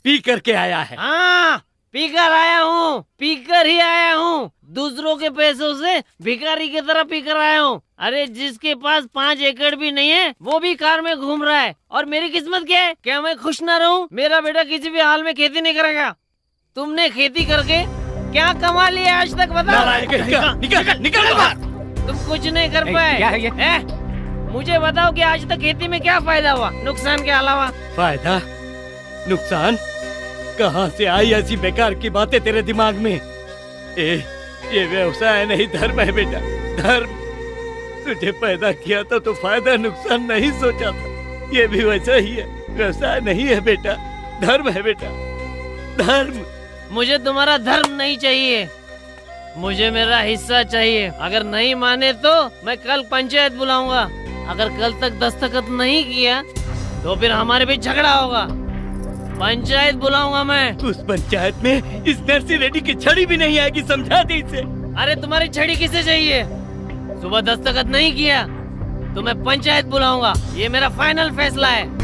Speaker 7: पी करके आया है।
Speaker 15: हाँ, पीकर आया हूँ, पीकर ही आया हूँ। दूसरों के पैसों से भिखारी की तरह पीकर आया हूँ। अरे जिसके पास 5 एकड़ भी नहीं है, वो भी कार में घूम रहा है। और मेरी किस्मत क्या है? क्या मैं खुश ना रहूं? मेरा बेटा किसी भी हाल में खेती नहीं करेगा। तुमने खेती करके क्या कमा लिया आज तक, बताओ।
Speaker 7: निकल बाहर।
Speaker 15: तुम कुछ नहीं कर पाए।
Speaker 5: क्या है ये?
Speaker 15: मुझे बताओ कि आज तक खेती में क्या फायदा हुआ, नुकसान के अलावा?
Speaker 7: फायदा, नुकसान? कहाँ से आई ऐसी बेकार की बातें तेरे दिमाग में? ये व्यवसाय नहीं धर्म है बेटा, धर्म। तुझे पैदा किया था तो फायदा नुकसान नहीं सोचा था, ये भी वैसा ही है। व्यवसाय नहीं है बेटा, धर्म है बेटा, धर्म।
Speaker 21: मुझे तुम्हारा धर्म नहीं चाहिए, मुझे मेरा हिस्सा चाहिए। अगर नहीं माने तो मैं कल पंचायत बुलाऊंगा। अगर कल तक दस्तखत नहीं किया तो फिर हमारे बीच झगड़ा होगा। पंचायत बुलाऊंगा मैं।
Speaker 7: उस पंचायत में इस नरसी रेड्डी की छड़ी भी नहीं आएगी, समझा दे इसे।
Speaker 21: अरे तुम्हारी छड़ी किसे चाहिए? सुबह दस्तखत नहीं किया तो मैं पंचायत बुलाऊंगा, ये मेरा फाइनल फैसला है।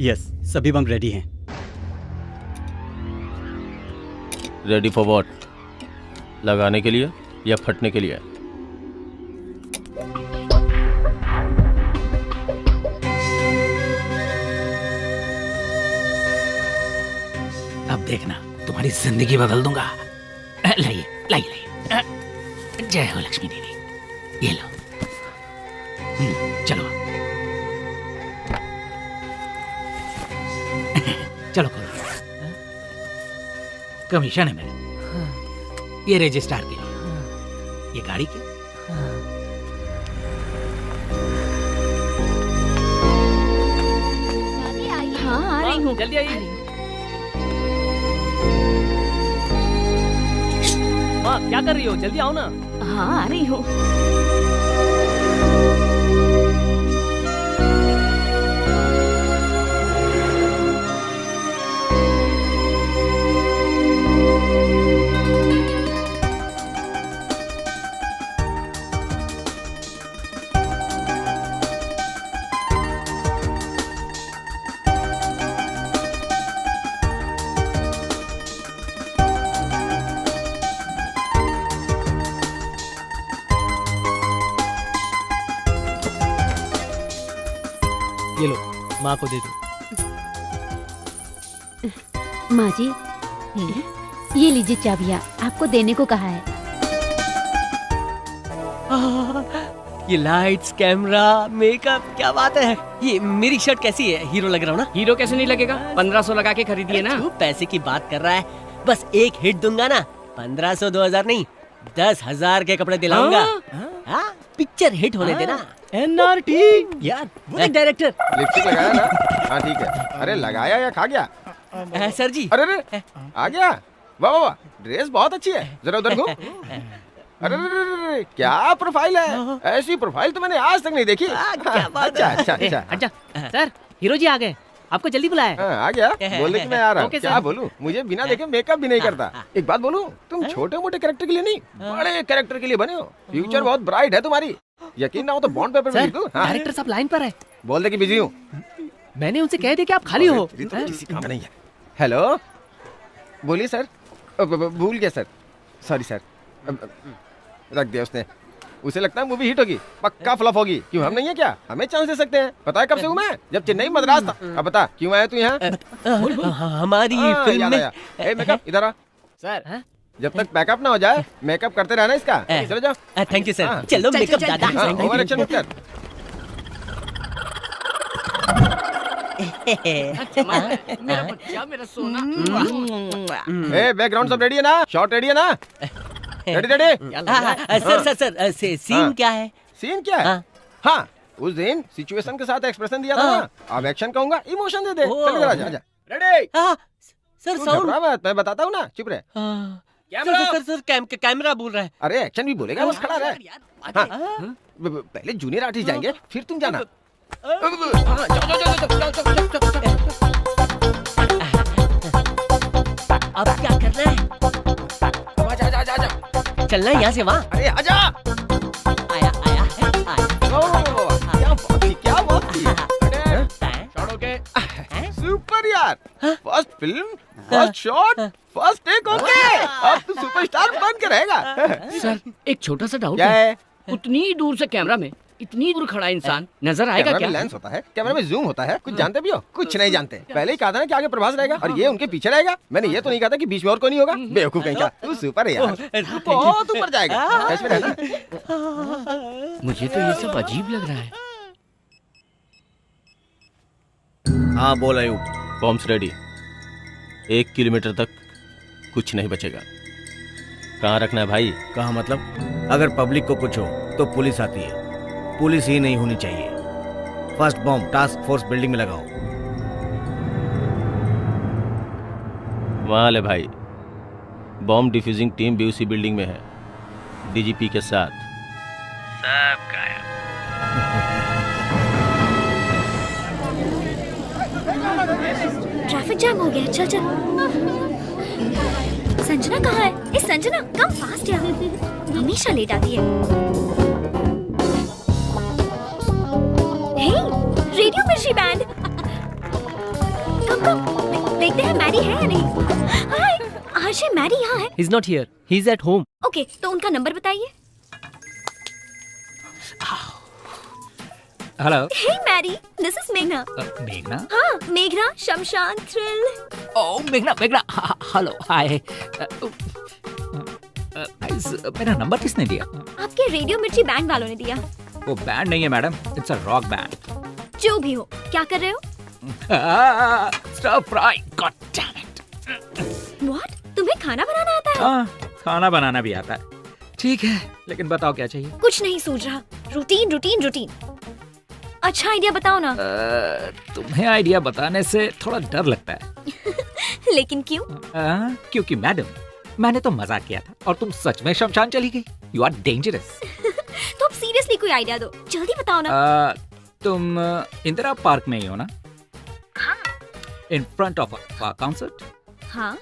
Speaker 16: यस, सभी बम रेडी हैं।
Speaker 2: Ready for what? लगाने के लिए या फटने के लिए?
Speaker 5: अब देखना, तुम्हारी जिंदगी बदल दूंगा। लाइए लाइए लाइए। जय हो लक्ष्मी देवी, ये लो। चलो चलो खोलो। कमीशन है मेरा, ये रजिस्ट्रार के लिए, ये गाड़ी के।
Speaker 13: हाँ आ रही हूँ,
Speaker 21: जल्दी आइए। माँ क्या कर रही हो? जल्दी आओ ना।
Speaker 13: हाँ आ रही हूँ।
Speaker 21: ये लो, माँ को दे दो।
Speaker 17: माँ जी, ये लीजिए चाबियाँ, आपको देने को कहा है।
Speaker 15: ये लाइट्स, कैमरा, मेकअप, क्या बात है। ये मेरी शर्ट कैसी है? हीरो लग रहा हूँ ना?
Speaker 6: हीरो कैसे नहीं लगेगा? 1500 लगा के खरीदिए ना।
Speaker 15: तू पैसे की बात कर रहा है, बस एक हिट दूंगा ना, 1500 2000 नहीं, 10,000 के कपड़े दिलाऊंगा। हाँ, पिक्चर हिट होने देना।
Speaker 7: NRT
Speaker 15: यार, वो डायरेक्टर।
Speaker 14: लिपस्टिक लगाया ना? हाँ ठीक है। अरे लगाया या खा गया?
Speaker 15: सर जी।
Speaker 14: अरे अरे आ गया, वाह वाह वाह, ड्रेस बहुत अच्छी है, जरा उधर घूम। अरे अरे क्या प्रोफाइल है, ऐसी प्रोफाइल तो मैंने आज तक नहीं देखी। अच्छा अच्छा अच्छा
Speaker 21: अच्छा सर, हीरो जी आ गए, आपको जल्दी बुलाया।
Speaker 14: आ गया, बोलने की मैं आ रहा हूँ।
Speaker 21: ओके,
Speaker 14: क्या
Speaker 21: सर।
Speaker 14: बोलूँ, मुझे बिना देखे मेकअप भी नहीं करता। एक बात बोलूँ, तुम छोटे मोटे कैरेक्टर के लिए नहीं, बड़े कैरेक्टर के लिए बने हो। फ्यूचर बहुत ब्राइट है तुम्हारी, यकीन ना हो तो बॉन्ड पेपर में लिख दूँ।
Speaker 21: डायरेक्टर साहब लाइन पर है।
Speaker 14: बोल दे कि बिजी हूँ।
Speaker 21: मैंने उनसे कह दिया कि आप खाली हो।
Speaker 14: किसी काम नहीं है। हेलो, बोलिए सर। भूल गया सर, सॉरी सर। रख दिया उसने। उसे लगता है मूवी हिट होगी, पक्का फ्लॉप होगी। क्यों, हम नहीं है क्या? हमें चांस दे सकते हैं। पता है कब से हूँ मैं? जब चेन्नई मद्रास था। अब बता क्यों आया तू यहाँ?
Speaker 15: हमारी फिल्म में।
Speaker 14: ए मेकअप इधर आ
Speaker 21: सर।
Speaker 14: जब तक पैकअप ना हो जाए मेकअप करते रहना इसका। चलो जाओ।
Speaker 15: Thank you sir. चलो मेकअप दादा।
Speaker 14: ओवर एक्शन मत कर।
Speaker 6: मेरा बच्चा, मेरा सोना।
Speaker 14: ए बैकग्राउंड सब रेडी है ना? शॉट रेडी है ना? Ready ready.
Speaker 15: सर सीन क्या है?
Speaker 14: सीन क्या है? हाँ, उस दिन सिचुएशन के साथ एक्सप्रेशन दिया था ना, अब एक्शन कहूंगा, इमोशन दे दे। चल इधर आजा, आजा। रेडी?
Speaker 15: सर
Speaker 14: साउंड मैं बताता हूँ ना, चुप रहे।
Speaker 15: सर कैमरा बोल रहा है।
Speaker 14: अरे एक्शन भी बोलेगा, बस खड़ा रहे। पहले जूनियर आर्टिस्ट जाएंगे, फिर तुम जाना।
Speaker 15: अब क्या करना है? चलना है यहाँ से वहाँ।
Speaker 14: अरे आजा।
Speaker 15: आया आया
Speaker 14: क्या बात थी। सुपर यार, first film, first shot, first take. Okay, अब तू सुपरस्टार बन के रहेगा।
Speaker 6: सर एक छोटा सा डाउट
Speaker 14: क्या है?
Speaker 6: उतनी दूर से कैमरा में इतनी दूर खड़ा इंसान नजर आएगा
Speaker 14: कैमरा
Speaker 6: क्या?
Speaker 14: में लेंस होता है, कैमरा में जूम होता है, कुछ जानते भी हो? कुछ नहीं जानते। पहले ही कहा था ना कि आगे प्रभास रहेगा और ये उनके पीछे रहेगा। मैंने ये तो नहीं कहा था कि बीच में और कोई नहीं होगा। बेवकूफ कहीं का। तू सुपर है यार, तू बहुत ऊपर जाएगा। कैश में रहना।
Speaker 6: मुझे तो ये सब अजीब लग रहा है।
Speaker 2: हाँ बोल आयुब। Bombs ready. 1 किलोमीटर तक कुछ नहीं बचेगा। कहाँ रखना है भाई?
Speaker 3: कहाँ मतलब? अगर पब्लिक को कुछ हो तो पुलिस आती है, पुलिस ही नहीं होनी चाहिए। First bomb task force building में लगाओ।
Speaker 2: वहाँ ले भाई, बॉम्ब डिफ्यूजिंग टीम भी उसी बिल्डिंग में है, डीजीपी के साथ। सब गायब।
Speaker 11: ट्रैफिक जाम हो गया। चल चल। संजना कहाँ है? ए संजना कम फास्ट यार, हमेशा लेट आती है। हे रेडियो मिर्ची बैंड, कम कम देखते हैं मैरी है या नहीं। हाय आशे, मैरी यहाँ है?
Speaker 15: He's not here. He's at home.
Speaker 11: Okay तो उनका नंबर बताइए।
Speaker 9: Hello.
Speaker 11: Hey Mary, this is मेघना।
Speaker 9: मेघना?
Speaker 11: हाँ मेघना, शमशान थ्रिल।
Speaker 9: ओह मेघना, मेघना, हेलो, हाय। मेरा नंबर किसने दिया?
Speaker 11: आपके रेडियो मिर्ची बैंड वालों ने दिया।
Speaker 9: वो बैंड नहीं है madam, it's a rock band.
Speaker 11: जो भी हो, क्या कर रहे हो?
Speaker 9: Stir fry, god damn it.
Speaker 11: What? तुम्हें खाना बनाना आता है?
Speaker 9: हाँ, खाना बनाना भी आता है। ठीक है, लेकिन बताओ क्या चाहिए?
Speaker 11: कुछ नहीं सूझ रहा। Routine routine routine. अच्छा आइडिया बताओ ना।
Speaker 9: तुम्हें आइडिया बताने से थोड़ा डर लगता है।
Speaker 11: लेकिन क्यों?
Speaker 9: क्योंकि मैडम, मैंने तो मजाक किया था और तुम सच में शमशान चली गई। You are dangerous.
Speaker 11: तो अब सीरियसली कोई आइडिया दो, जल्दी बताओ ना।
Speaker 9: तुम इंदिरा पार्क में ही हो ना?
Speaker 11: हाँ।
Speaker 9: In front of a concert.
Speaker 11: हाँ।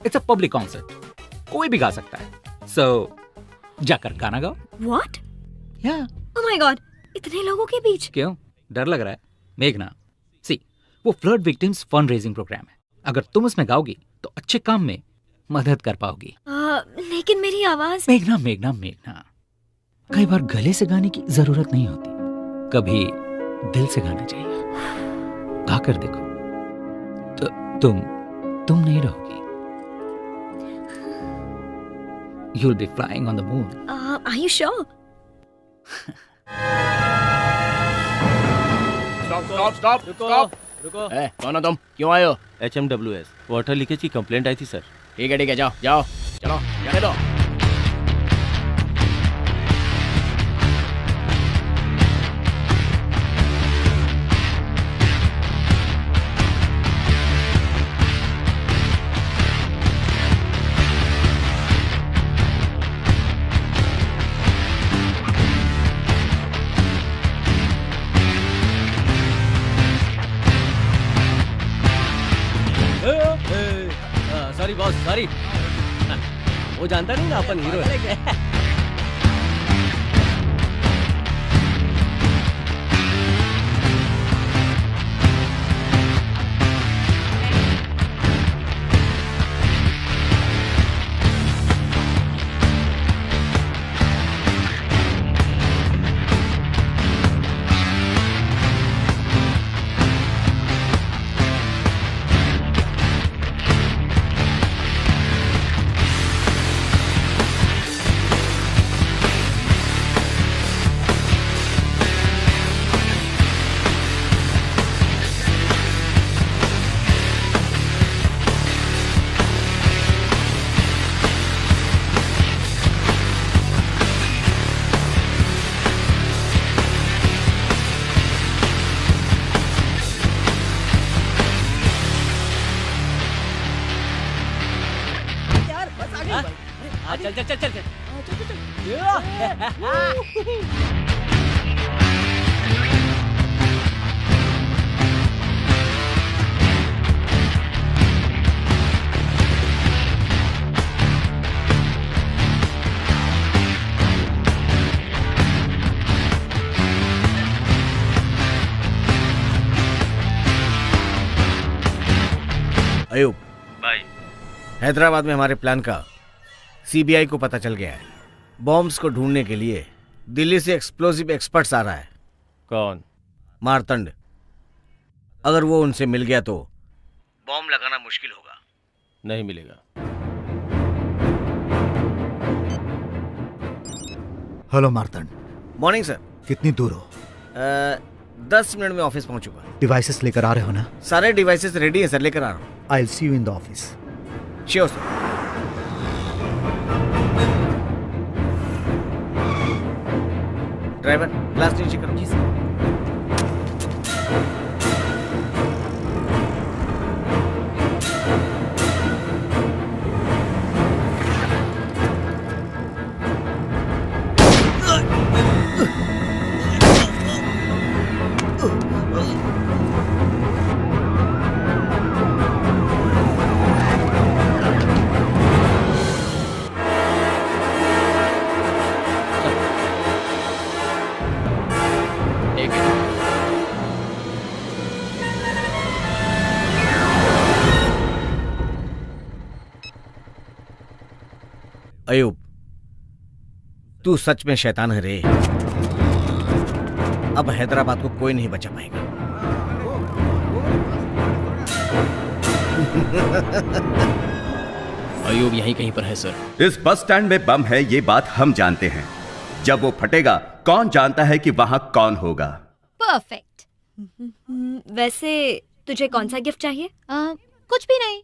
Speaker 9: इट्स अ पब्लिक कॉन्सर्ट, कोई भी गा सकता है। सो जाकर गाना गाओ।
Speaker 11: व्हाट?
Speaker 9: या।
Speaker 11: ओह माय गॉड, इतने लोगों के बीच।
Speaker 9: क्यों डर लग रहा है? मेघना, सी वो flood victims fund raising programme है। अगर तुम उसमें गाओगी तो अच्छे काम में मदद कर पाओगी।
Speaker 11: लेकिन मेरी आवाज।
Speaker 9: मेघना मेघना मेघना, कई बार गले से गाने की जरूरत नहीं होती, कभी दिल से गाना चाहिए। गाकर देखो तो तुम नहीं रहोगी। You'll be flying on the moon.
Speaker 11: Are you sure?
Speaker 2: Stop रुको। कौन हो तुम? क्यों आए हो? HMWS वाटर लीकेज की कंप्लेंट आई थी सर। ठीक है जाओ जाओ, चलो जाने दो।
Speaker 15: Sorry boss, sorry. वो जानता नहीं ना अपन हीरो है। चल।
Speaker 3: अयूब
Speaker 2: भाई,
Speaker 3: हैदराबाद में हमारे प्लान का सीबीआई को पता चल गया है। बॉम्ब्स को ढूंढने के लिए दिल्ली से एक्सप्लोसिव एक्सपर्ट्स आ रहा है।
Speaker 2: कौन?
Speaker 3: मारतंड। अगर वो उनसे मिल गया तो बॉम्ब लगाना मुश्किल होगा।
Speaker 2: नहीं मिलेगा।
Speaker 4: हेलो मार्तंड।
Speaker 3: Morning sir.
Speaker 4: कितनी दूर हो?
Speaker 3: 10 मिनट में ऑफिस पहुंचूंगा।
Speaker 4: डिवाइसेस लेकर आ रहे हो ना?
Speaker 3: सारे डिवाइसेस रेडी हैं सर, लेकर आ रहा हूँ।
Speaker 4: I will see you in the office.
Speaker 3: Sure sir. Driver glass नीचे करो। जी सर। अयूब, तू सच में शैतान है रे। अब हैदराबाद को कोई नहीं बचा पाएगा।
Speaker 2: अयूब यहीं कहीं पर है सर।
Speaker 8: इस बस स्टैंड में बम है, ये बात हम जानते हैं। जब वो फटेगा कौन जानता है कि वहां कौन होगा।
Speaker 11: परफेक्ट। वैसे तुझे कौन सा गिफ्ट चाहिए?
Speaker 20: कुछ भी नहीं।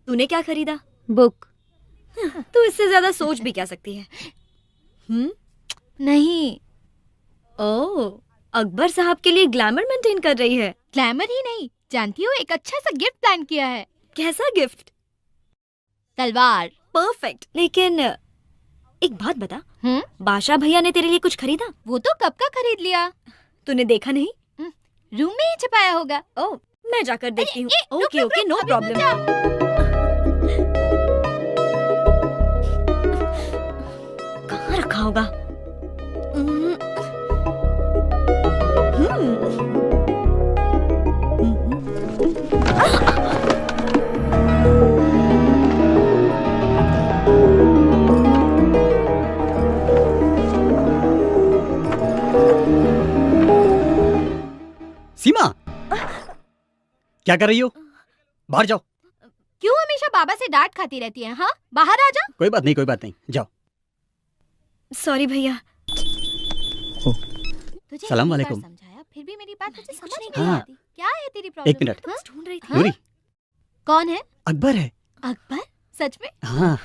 Speaker 11: तूने क्या खरीदा?
Speaker 20: बुक।
Speaker 11: तू इससे ज्यादा सोच भी क्या सकती है?
Speaker 20: नहीं।
Speaker 11: ओह, अकबर साहब के लिए ग्लैमर मेंटेन कर रही है।
Speaker 20: ग्लैमर ही नहीं, जानती हो एक अच्छा सा गिफ्ट प्लान किया है।
Speaker 11: कैसा गिफ्ट?
Speaker 20: तलवार।
Speaker 11: परफेक्ट। लेकिन एक बात बता, बादशाह भैया ने तेरे लिए कुछ खरीदा?
Speaker 20: वो तो कब का खरीद लिया।
Speaker 11: तूने देखा नहीं?
Speaker 20: रूम में ही छुपाया होगा।
Speaker 11: ओह, मैं जाकर देखती हूँ। Okay okay, no problem. कहाँ रखा होगा?
Speaker 16: सीमा, क्या कर रही हो? बाहर जाओ।
Speaker 20: क्यों हमेशा बाबा से डांट खाती रहती है? हाँ, बाहर आ जा।
Speaker 16: कोई बात नहीं, कोई बात नहीं, जाओ।
Speaker 11: सॉरी भैया।
Speaker 20: तुझे
Speaker 16: सलाम वालेकुम।
Speaker 20: समझाया, फिर भी मेरी बात तुझे समझ नहीं
Speaker 16: हाँ।
Speaker 20: आती। क्या है तेरी प्रॉब्लम?
Speaker 16: एक मिनट।
Speaker 20: ढूंढ रही थी।
Speaker 16: नूरी,
Speaker 20: कौन है?
Speaker 16: अकबर है।
Speaker 20: अकबर? सच में?
Speaker 16: हाँ।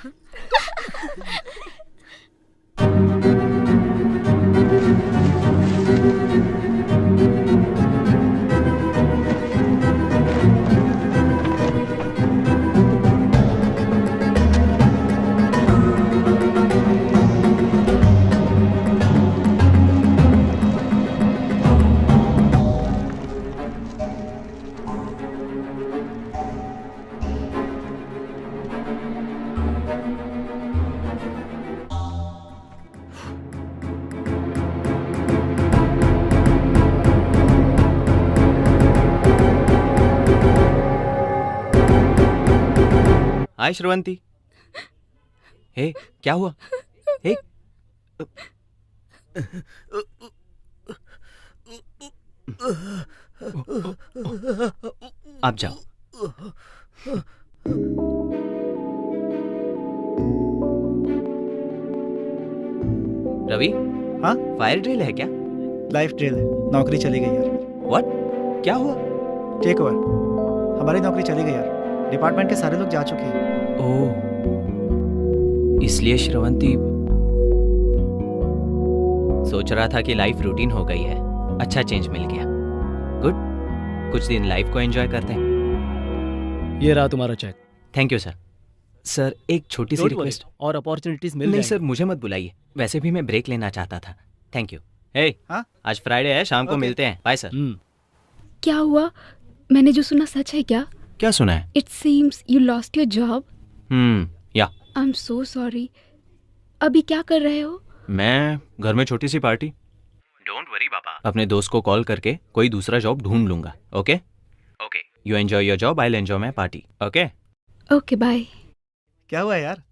Speaker 1: हाय श्रवंती। हे, क्या हुआ? हे, आप जाओ। रवि,
Speaker 10: हाँ?
Speaker 1: फायर ड्रिल है क्या?
Speaker 10: लाइफ ड्रिल है। नौकरी चली गई यार।
Speaker 1: व्हाट? क्या हुआ?
Speaker 10: Take over. हमारी नौकरी चली गई यार। डिपार्टमेंट के सारे लोग जा चुके हैं।
Speaker 1: ओह, इसलिए श्रवंती सोच रहा था कि लाइफ रूटीन हो गई है। अच्छा चेंज मिल गया। गुड, कुछ दिन लाइफ को एंजॉय करते हैं।
Speaker 2: ये रहा तुम्हारा check.
Speaker 1: Thank you sir. Sir, एक छोटी सी रिक्वेस्ट।
Speaker 2: और अपॉर्चुनिटीज मिल
Speaker 1: नहीं
Speaker 2: जाएंगी।
Speaker 1: सर, मुझे मत बुलाइए। वैसे भी मैं ब्रेक लेना चाहता था। Thank you. हे, आज फ्राइडे है, शाम को मिलते हैं। Bye sir.
Speaker 17: क्या हुआ? मैंने जो सुना सच है क्या?
Speaker 1: क्या सुना है?
Speaker 17: It seems you lost your job.
Speaker 1: Yeah.
Speaker 17: I am so sorry. अभी क्या कर रहे हो?
Speaker 1: मैं घर में छोटी सी पार्टी। डोंट वरी पापा। अपने दोस्त को कॉल करके कोई दूसरा जॉब ढूंढ लूंगा। Okay okay, you enjoy your job, I will enjoy my party. Okay
Speaker 17: okay, bye.
Speaker 10: क्या हुआ यार?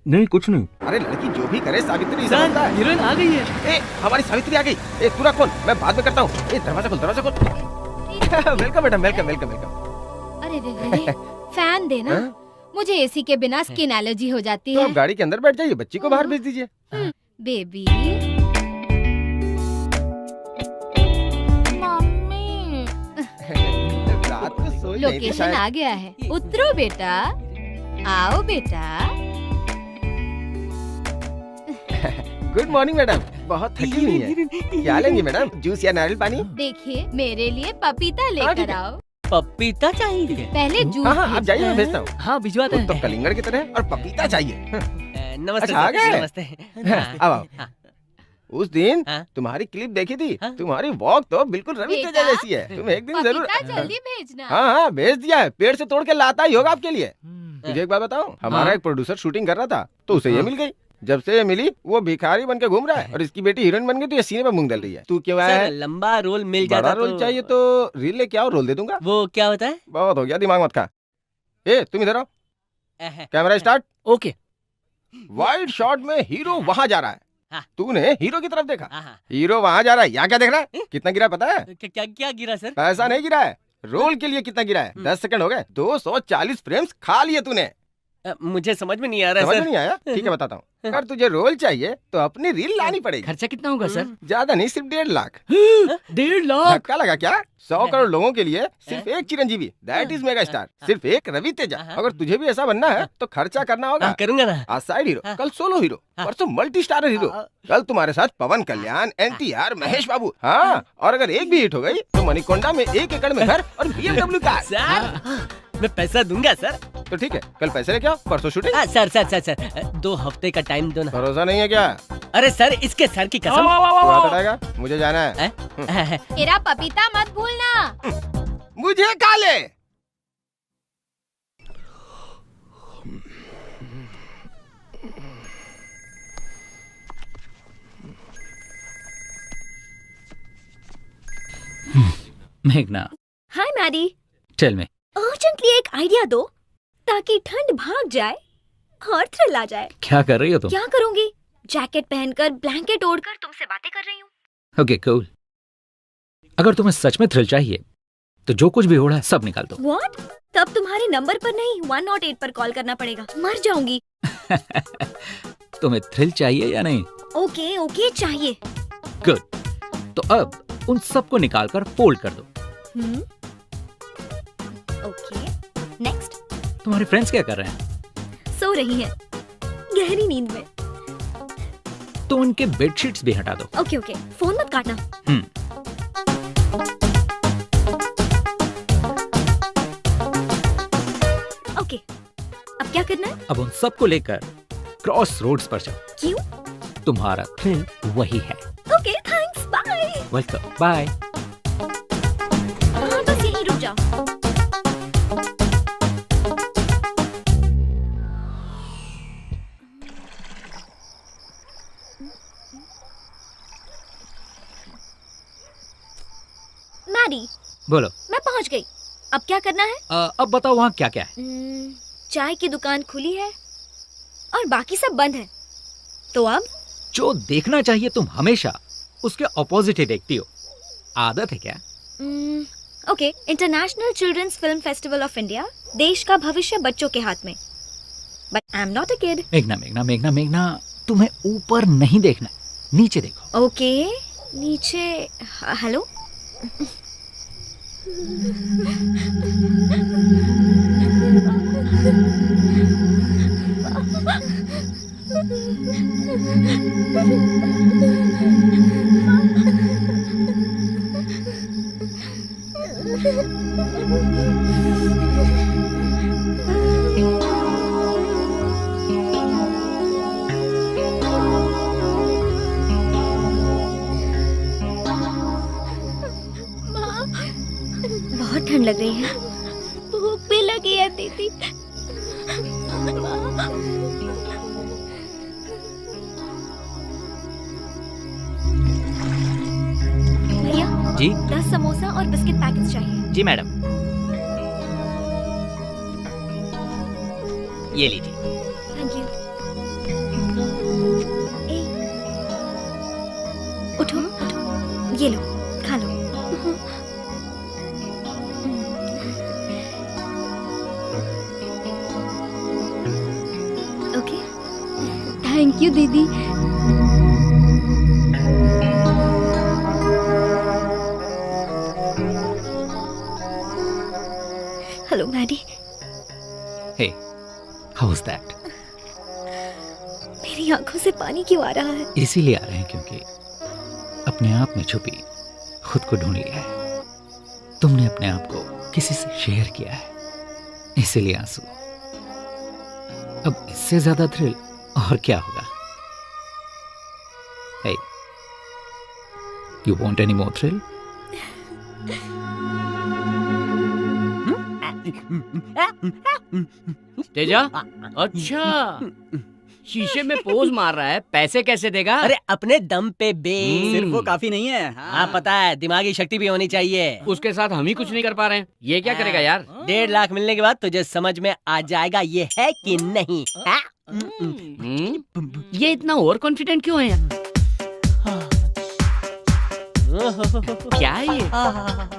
Speaker 14: नहीं कुछ नहीं। अरे लड़की जो भी करे सावित्री समझता है।
Speaker 15: हीरोइन आ गई है।
Speaker 14: ए हमारी सावित्री आ गई। ए तू रख फोन, मैं बाद में करता हूँ। ए दरवाजा खोल, दरवाजा खोल। Welcome madam, welcome welcome welcome.
Speaker 18: अरे रे फैन देना, मुझे एसी के बिना स्किन एलर्जी हो जाती
Speaker 14: तो
Speaker 18: है।
Speaker 14: आप गाड़ी के अंदर बैठ जाइए, बच्ची को बाहर भेज दीजिए।
Speaker 18: बेबी
Speaker 14: रात को सोई नहीं थी
Speaker 18: लोकेशन
Speaker 14: शायद।
Speaker 18: आ गया है, उतरो बेटा, आओ बेटा।
Speaker 14: गुड मॉर्निंग मैडम, बहुत थकी हुई है। क्या लेंगी मैडम, जूस या नारियल पानी?
Speaker 18: देखिए मेरे लिए पपीता लेकर आओ।
Speaker 15: पपीता चाहिए?
Speaker 18: पहले जूस
Speaker 14: हाँ आप जाइए, मैं
Speaker 18: भेजना
Speaker 14: भेजता हूँ।
Speaker 15: हाँ भिजवाते हैं।
Speaker 14: तो कलिंगड़ की तरह और पपीता चाहिए।
Speaker 15: नमस्ते
Speaker 14: अच्छा, आ
Speaker 15: सर,
Speaker 14: गए?
Speaker 15: नमस्ते।
Speaker 14: अब आओ। उस दिन तुम्हारी क्लिप देखी थी, तुम्हारी वॉक तो बिल्कुल रवि तेजा जैसी है। तुम एक दिन जरूर।
Speaker 18: पपीता जल्दी भेजना।
Speaker 14: हाँ हाँ भेज दिया है, पेड़ से तोड़ के लाता ही होगा आपके लिए। तुझे एक बात बताऊं, हमारा एक प्रोड्यूसर शूटिंग कर रहा था तो उसे ये मिल गई। जब से ये मिली वो भिखारी बन के घूम रहा है और इसकी बेटी हीरोइन बन गई तो ये सीने पे मूंग डल रही है। तू क्यों आया
Speaker 15: सर,
Speaker 14: है?
Speaker 15: लंबा रोल मिल
Speaker 14: बड़ा
Speaker 15: जाता
Speaker 14: रोल चाहिए तो रील लेके आओ, रोल दे दूंगा।
Speaker 15: वो क्या होता है?
Speaker 14: बहुत हो गया, दिमाग मत खा। ए तुम इधर आओ, camera start.
Speaker 15: Okay.
Speaker 14: Wide shot में हीरो वहां जा रहा है, तूने हीरो की तरफ देखा। हीरो वहां जा रहा है, यहाँ क्या देख रहा है? कितना गिरा पता है?
Speaker 15: क्या क्या गिरा सर?
Speaker 14: पैसा नहीं गिरा है, रोल के लिए कितना गिरा है? 10 सेकंड हो गए, 240 फ्रेम्स खा लिए तूने।
Speaker 15: मुझे समझ में नहीं आ रहा है
Speaker 14: समझ
Speaker 15: सर।
Speaker 14: में नहीं आया? ठीक है बताता हूँ। अगर तुझे रोल चाहिए तो अपनी रील लानी पड़ेगी।
Speaker 15: खर्चा कितना होगा सर?
Speaker 14: ज्यादा नहीं, सिर्फ 1.5 लाख।
Speaker 15: 1.5 लाख?
Speaker 14: धक्का लगा क्या? 100 करोड़ लोगों के लिए सिर्फ एक Chiranjeevi, that is mega star, सिर्फ एक रवि तेजा। अगर तुझे भी ऐसा बनना है तो खर्चा करना होगा।
Speaker 15: करूंगा ना।
Speaker 14: आज साइड हीरो, कल सोलो हीरो, परसों मल्टी स्टारर हीरो। कल तुम्हारे साथ पवन कल्याण, NTR, महेश बाबू। हाँ, और अगर एक भी हिट हो गई तो मणिकोंडा में 1 एकड़ में घर और BMW कार।
Speaker 15: सर मैं पैसा दूंगा सर।
Speaker 14: तो ठीक है, कल पैसे लेके आओ, परसों shooting.
Speaker 15: Sir sir sir sir 2 हफ्ते का टाइम दो ना।
Speaker 14: भरोसा नहीं है क्या?
Speaker 15: अरे सर इसके सर की कसम।
Speaker 14: तू हाथ हटाएगा? मुझे जाना है।
Speaker 18: मेरा पपीता मत भूलना।
Speaker 14: मुझे काले।
Speaker 9: मेघना,
Speaker 11: हाय मैडी,
Speaker 9: टेल मी।
Speaker 11: अर्जेंटली एक आइडिया दो ताकि ठंड भाग जाए और थ्रिल आ जाए।
Speaker 9: क्या कर रही हो तुम?
Speaker 11: क्या करूंगी? जैकेट पहनकर, ब्लैंकेट ओढ़कर तुमसे बातें कर रही हूँ।
Speaker 9: Okay cool. अगर तुम्हें सच में थ्रिल चाहिए तो जो कुछ भी हो रहा है सब निकाल दो।
Speaker 11: व्हाट? तब तुम्हारे नंबर पर नहीं 108 पर कॉल करना पड़ेगा, मर जाऊंगी।
Speaker 9: तुम्हें थ्रिल चाहिए या नहीं?
Speaker 11: ओके ओके चाहिए।
Speaker 9: गुड। तो अब उन सबको निकाल कर फोल्ड कर दो।
Speaker 11: Okay next.
Speaker 9: तुम्हारे फ्रेंड्स क्या कर रहे हैं?
Speaker 11: सो रही हैं गहरी नींद में।
Speaker 9: तो उनके बेडशीट्स भी हटा दो।
Speaker 11: ओके ओके, फोन मत काटना। ओके, अब क्या करना है?
Speaker 9: अब उन सबको लेकर क्रॉस रोड्स पर जाओ।
Speaker 11: क्यों?
Speaker 9: तुम्हारा थ्रिल वही है।
Speaker 11: Okay thanks, bye.
Speaker 9: Welcome, bye.
Speaker 11: हाँ बस यहीं रुक जाओ। मैडी,
Speaker 9: बोलो।
Speaker 11: मैं पहुंच गई, अब क्या करना है?
Speaker 9: अब बताओ वहाँ क्या क्या है?
Speaker 11: चाय की दुकान खुली है और बाकी सब बंद है, तो अब?
Speaker 9: जो देखना चाहिए तुम हमेशा उसके ऑपोजिट ही देखती हो, आदत है क्या?
Speaker 11: Okay, international children's film festival of India, देश का भविष्य बच्चों के हाथ में। But I am not a kid.
Speaker 9: मेघना मेघना मेघना मेघना, तुम्हें ऊपर नहीं देखना, नीचे देखो।
Speaker 11: ओके, नीचे। हेलो। बहुत ठंड लग रही है। भूख भी लगी है दीदी। भैया
Speaker 1: जी
Speaker 11: 10 समोसा और बिस्किट पैकेट्स चाहिए।
Speaker 1: जी मैडम, ये लीजिए।
Speaker 11: Thank you. ये लो, खा लो। ओके।
Speaker 20: थैंक यू दीदी।
Speaker 11: Hello Maddie.
Speaker 5: Hey, how was that?
Speaker 11: मेरी आंखों से पानी क्यों आ रहा है?
Speaker 9: इसीलिए आ रहे हैं क्योंकि अपने आप में छुपी खुद को ढूंढ लिया है। तुमने अपने आप को किसी से शेयर किया है, इसीलिए आंसू। अब इससे ज्यादा थ्रिल और क्या होगा? Hey, you want any more thrill?
Speaker 6: Teja, अच्छा शीशे में पोज मार रहा है, पैसे कैसे देगा?
Speaker 15: अरे अपने दम पे बे।
Speaker 16: सिर्फ वो काफी नहीं है।
Speaker 15: हाँ पता है, दिमागी शक्ति भी होनी चाहिए।
Speaker 6: उसके साथ हम ही कुछ नहीं कर पा रहे हैं, ये क्या करेगा यार?
Speaker 15: 1.5 लाख मिलने के बाद तुझे समझ में आ जाएगा ये है कि नहीं।
Speaker 6: ये इतना ओवर कॉन्फिडेंट क्यों है यार? क्या है ये?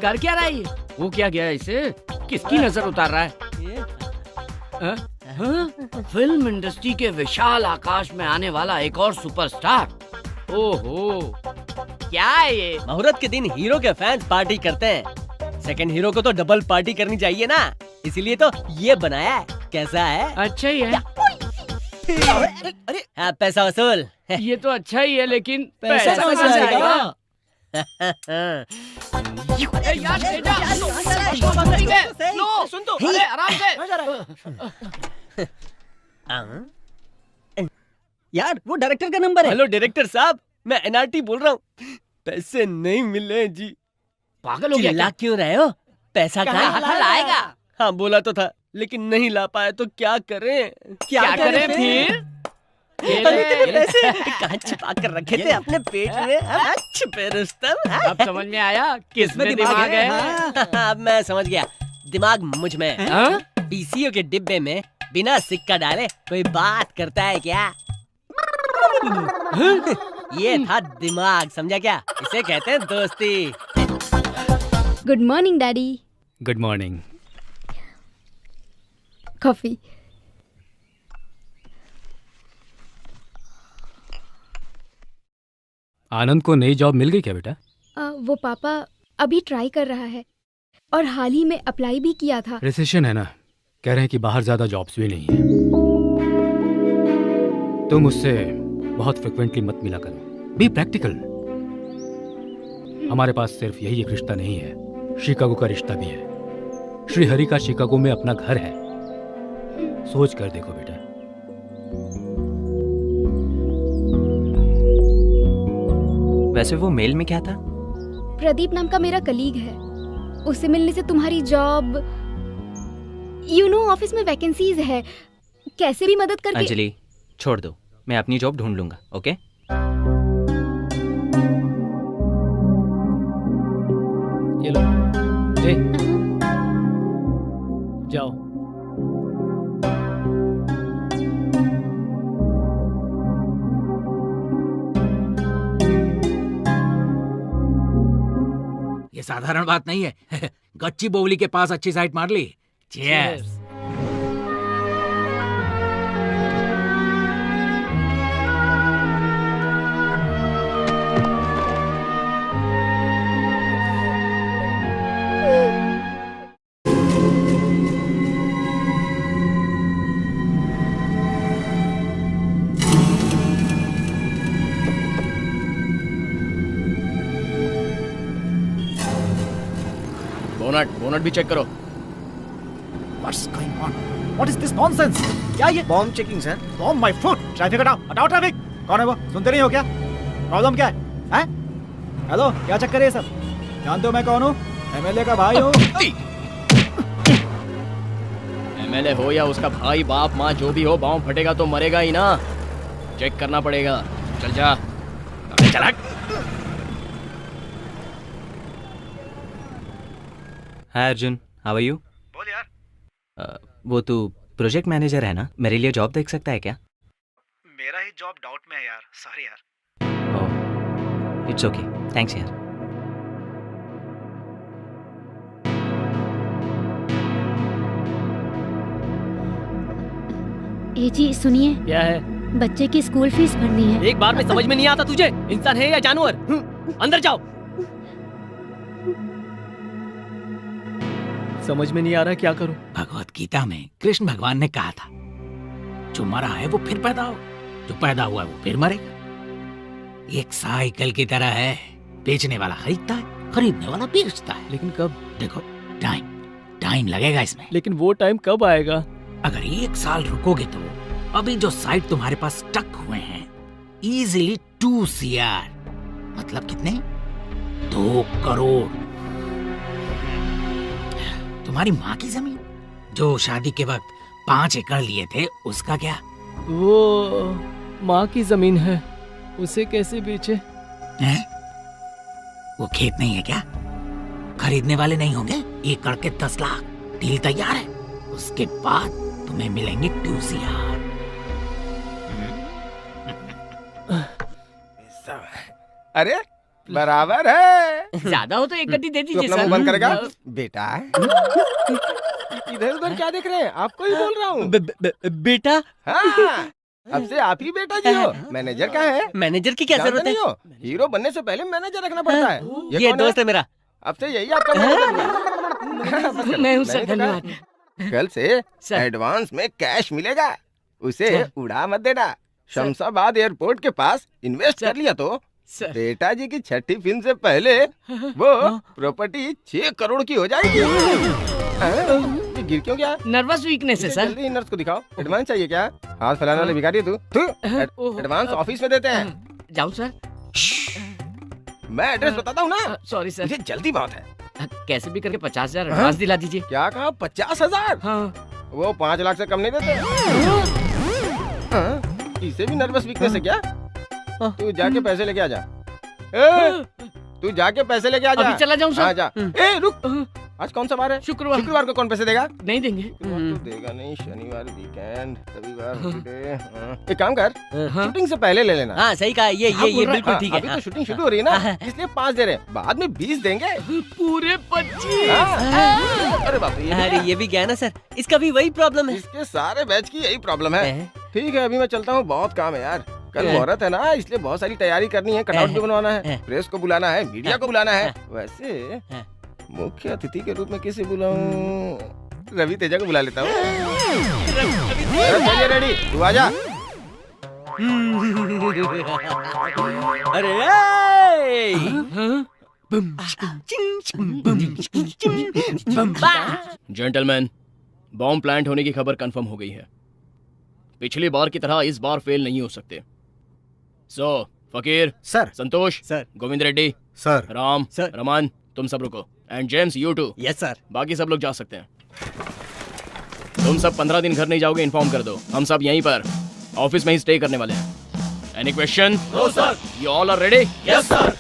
Speaker 6: कर क्या रहा है ये? वो क्या गया इसे? किसकी नजर उतार रहा है? फिल्म इंडस्ट्री के विशाल आकाश में आने वाला एक और सुपरस्टार। ओहो, क्या है ये?
Speaker 15: मुहूर्त के दिन हीरो के फैंस पार्टी करते हैं, सेकंड हीरो को तो डबल पार्टी करनी चाहिए ना, इसीलिए तो ये बनाया है। कैसा है?
Speaker 6: अच्छा ही है।
Speaker 15: अरे हाँ, पैसा वसूल।
Speaker 6: ये तो अच्छा ही है, लेकिन
Speaker 15: पैसा
Speaker 6: कहाँ
Speaker 15: वसूल
Speaker 6: से
Speaker 15: आएगा?
Speaker 6: आएगा? सुन तो, अरे आराम से।
Speaker 16: यार वो डायरेक्टर का नंबर है।
Speaker 15: हेलो डायरेक्टर साहब, मैं एनआरटी बोल रहा हूँ। पैसे नहीं मिले जी।
Speaker 6: पागल हो गया
Speaker 15: चिल्ला क्यों रहे हो? पैसा
Speaker 6: कहाँ लाएगा?
Speaker 15: हाँ बोला तो था, लेकिन नहीं ला पाए तो क्या करें?
Speaker 6: क्या करें फिर?
Speaker 15: अरे तेरे पैसे कहाँ छिपा कर रखे थे अपने पेट में? छुपे रुस्तम।
Speaker 6: अब समझ में आया किसमें दिमाग है?
Speaker 15: अब मैं समझ गया, दिमाग मुझ में। पीसीओ के डिब्बे में बिना सिक्का डाले कोई बात करता है क्या? ये था दिमाग, समझा क्या? इसे कहते हैं दोस्ती।
Speaker 20: Good morning daddy.
Speaker 5: Good morning.
Speaker 20: Coffee.
Speaker 5: Anand को नई जॉब मिल गई क्या बेटा?
Speaker 20: वो पापा अभी ट्राई कर रहा है और हाल ही में अप्लाई भी किया था।
Speaker 5: रिसेशन है ना, कह रहे हैं कि बाहर ज्यादा जॉब्स भी नहीं है। तुम उससे बहुत फ्रिक्वेंटली मत मिला करो, बी प्रैक्टिकल। हमारे पास सिर्फ यही एक रिश्ता नहीं है, शिकागो का रिश्ता भी है। श्रीहरि का शिकागो में अपना घर है, सोच कर देखो बेटा।
Speaker 1: वैसे वो मेल में क्या था?
Speaker 20: प्रदीप नाम का मेरा कलीग है, उससे मिलने से तुम्हारी जॉब, ऑफिस में वैकेंसीज है, कैसे भी मदद करके।
Speaker 1: अंजलि छोड़ दो, मैं अपनी जॉब ढूंढ लूंगा। ओके
Speaker 5: ये लो, ए, जाओ।
Speaker 9: ये साधारण बात नहीं है। गच्ची बोवली के पास अच्छी साइट मार ली। चीयर्स।
Speaker 2: बोनट भी चेक करो।
Speaker 10: What's going on? What is this nonsense? क्या ये?
Speaker 3: Bomb checking sir.
Speaker 10: Bomb my foot. Traffic हटाओ, हटाओ ट्रैफिक। कौन है वो? सुनते नहीं हो क्या? प्रॉब्लम क्या है? हैं? हेलो, क्या चक्कर है ये सब? जानते हो मैं कौन हूँ? एमएलए का भाई हूँ।
Speaker 2: एमएलए हो या उसका भाई, बाप, माँ, जो भी हो, बॉम्ब फटेगा तो मरेगा ही ना। चेक करना पड़ेगा। चल जा। चल।
Speaker 1: हाय अर्जुन, हाउ आर यू?
Speaker 4: बोल यार।
Speaker 1: वो तू प्रोजेक्ट मैनेजर है ना, मेरे लिए जॉब देख सकता है क्या?
Speaker 4: मेरा ही जॉब डाउट में है यार, सॉरी यार।
Speaker 1: इट्स ओके, थैंक्स यार।
Speaker 17: ए जी सुनिए,
Speaker 21: क्या है?
Speaker 17: बच्चे की स्कूल फीस भरनी है।
Speaker 21: एक बार में समझ में नहीं आता तुझे, इंसान है या जानवर? अंदर जाओ। समझ में नहीं आ रहा क्या करूं।
Speaker 9: भगवत गीता में कृष्ण भगवान ने कहा था, जो मरा है वो फिर पैदा हो, जो पैदा हुआ है वो फिर मरेगा। एक साइकिल की तरह है, बेचने वाला खरीदता है, खरीदने वाला बेचता है।
Speaker 21: लेकिन कब?
Speaker 9: देखो टाइम लगेगा इसमें।
Speaker 21: लेकिन वो टाइम कब आएगा?
Speaker 9: अगर 1 साल रुकोगे तो अभी जो साइट तुम्हारे पास स्टक हुए हैं, इजीली 2 CR, मतलब कितने? 2 करोड़। तुम्हारी माँ की जमीन जो शादी के वक्त 5 एकड़ लिए थे, उसका क्या?
Speaker 21: वो माँ की जमीन है, उसे कैसे बेचे?
Speaker 9: हैं? वो खेत नहीं है क्या? खरीदने वाले नहीं होंगे? एकड़ के 10 लाख, डील तैयार है। उसके बाद तुम्हें मिलेंगे 2 CR।
Speaker 14: अरे बराबर है।
Speaker 6: ज्यादा हो तो एक गड्डी दे दीजिए
Speaker 14: तू अपना
Speaker 6: सर।
Speaker 14: मुंह बंद करेगा बेटा? इधर उधर क्या देख रहे हैं? आपको ही बोल रहा हूँ।
Speaker 15: बेटा?
Speaker 14: हाँ, अब से आप ही बेटा जी हो। मैनेजर कहाँ है?
Speaker 15: मैनेजर की क्या जरूरत है?
Speaker 14: हीरो बनने से पहले मैनेजर रखना पड़ता है।
Speaker 15: ये दोस्त है मेरा।
Speaker 14: अब से यही आपका मैनेजर।
Speaker 6: मैं हूँ सर, धन्यवाद।
Speaker 14: कल से एडवांस में कैश मिलेगा, उसे उड़ा मत देना। शमशाबाद एयरपोर्ट के पास इन्वेस्ट कर लिया तो बेटा जी की छठी फिल्म से पहले वो प्रॉपर्टी 6 करोड़ की हो जाएगी। ये गिर क्यों गया?
Speaker 6: नर्वस वीकनेस है सर।
Speaker 14: जल्दी नर्स को दिखाओ। एडवांस चाहिए क्या? हाथ फैलाने वाले भिखारी है तू। एडवांस ऑफिस में देते हैं।
Speaker 6: जाऊँ सर?
Speaker 14: मैं एड्रेस बताता हूँ ना।
Speaker 6: सॉरी सर,
Speaker 14: मुझे जल्दी बहुत है।
Speaker 6: कैसे भी करके 50,000 एडवांस दिला दीजिए।
Speaker 14: क्या कहा? 50,000?
Speaker 6: हाँ।
Speaker 14: वो 5 लाख से कम नहीं देते। इसे भी नर्वस वीकनेस है क्या? तू जाके पैसे लेके आ जा। तू जाके पैसे लेके आ जा।
Speaker 6: अभी चला जाऊं सर?
Speaker 14: हाँ जा। ए रुक, आज कौन सा बार है? शुक्रवार को कौन पैसे देगा?
Speaker 6: नहीं देंगे।
Speaker 14: तो देगा नहीं। शनिवार वीकेंड, रविवार हॉलिडे। एक काम कर, शूटिंग से पहले ले लेना।
Speaker 15: हाँ सही कहा, ये बिल्कुल ठीक है।
Speaker 14: अभी तो शूटिंग शुरू हो रही है ना, इसलिए 5 दे रहे हैं, बाद में 20 देंगे।
Speaker 6: पूरे 25।
Speaker 14: अरे बाप रे,
Speaker 15: अरे ये भी गया ना सर, इसका भी वही प्रॉब्लम है।
Speaker 14: इसके सारे बैच की यही प्रॉब्लम है। ठीक है, अभी मैं चलता हूँ, बहुत काम है यार। कल मुहूर्त है ना, इसलिए बहुत सारी तैयारी करनी है। कटआउट भी बनवाना है, प्रेस को बुलाना है, मीडिया को बुलाना है। वैसे मुख्य अतिथि के रूप में किसे बुलाऊं? रवि तेजा को बुला लेता हूँ। चलिए रेडी, तू आजा।
Speaker 15: अरे
Speaker 2: जेंटलमैन, बॉम्ब प्लांट होने की खबर कंफर्म हो गई है। पिछली बार की तरह इस बार फेल नहीं हो सकते। So Fakir
Speaker 4: sir,
Speaker 2: Santosh
Speaker 16: sir,
Speaker 2: Govind Reddy
Speaker 4: sir,
Speaker 2: Ram
Speaker 16: sir,
Speaker 2: Raman, तुम सब रुको। And James, you too.
Speaker 16: Yes sir.
Speaker 2: बाकी सब लोग जा सकते हैं। तुम सब 15 दिन घर नहीं जाओगे, इन्फॉर्म कर दो। हम सब यहीं पर ऑफिस में ही स्टे करने वाले हैं। Any question?
Speaker 12: No sir.
Speaker 2: You all are ready?
Speaker 12: Yes sir.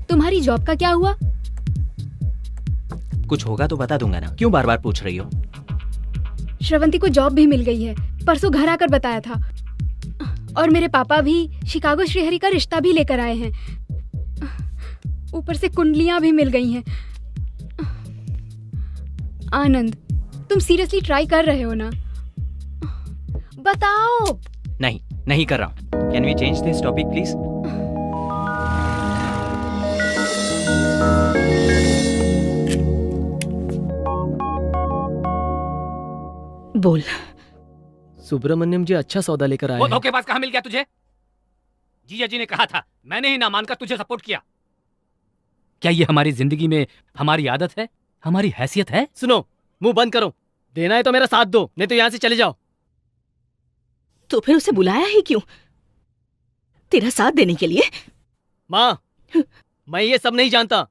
Speaker 18: तुम्हारी जॉब का क्या हुआ?
Speaker 1: कुछ होगा तो बता दूंगा ना, क्यों बार बार पूछ रही हो?
Speaker 18: श्रवंती को जॉब भी मिल गई है, परसों घर आकर बताया था। और मेरे पापा भी शिकागो श्रीहरि का रिश्ता भी लेकर आए हैं। ऊपर से कुंडलियां भी मिल गई हैं। आनंद, तुम सीरियसली ट्राई कर रहे हो ना? बताओ।
Speaker 1: नहीं कर रहा हूँ। Can we change this topic please?
Speaker 13: बोल।
Speaker 21: सुब्रमण्यम जी अच्छा सौदा लेकर आए
Speaker 5: वो
Speaker 21: हैं।
Speaker 5: धोखेबाज कहाँ मिल गया तुझे? जीजा जी ने कहा था, मैंने ही ना मानकर तुझे सपोर्ट किया। क्या ये हमारी जिंदगी में हमारी आदत है, हमारी हैसियत है?
Speaker 21: सुनो, मुंह बंद करो। देना है तो मेरा साथ दो, नहीं तो यहाँ से चले जाओ।
Speaker 13: तो फिर उसे बुलाया ही क्यों? तेरा साथ देने के लिए?
Speaker 21: माँ, मैं ये सब नहीं जानता।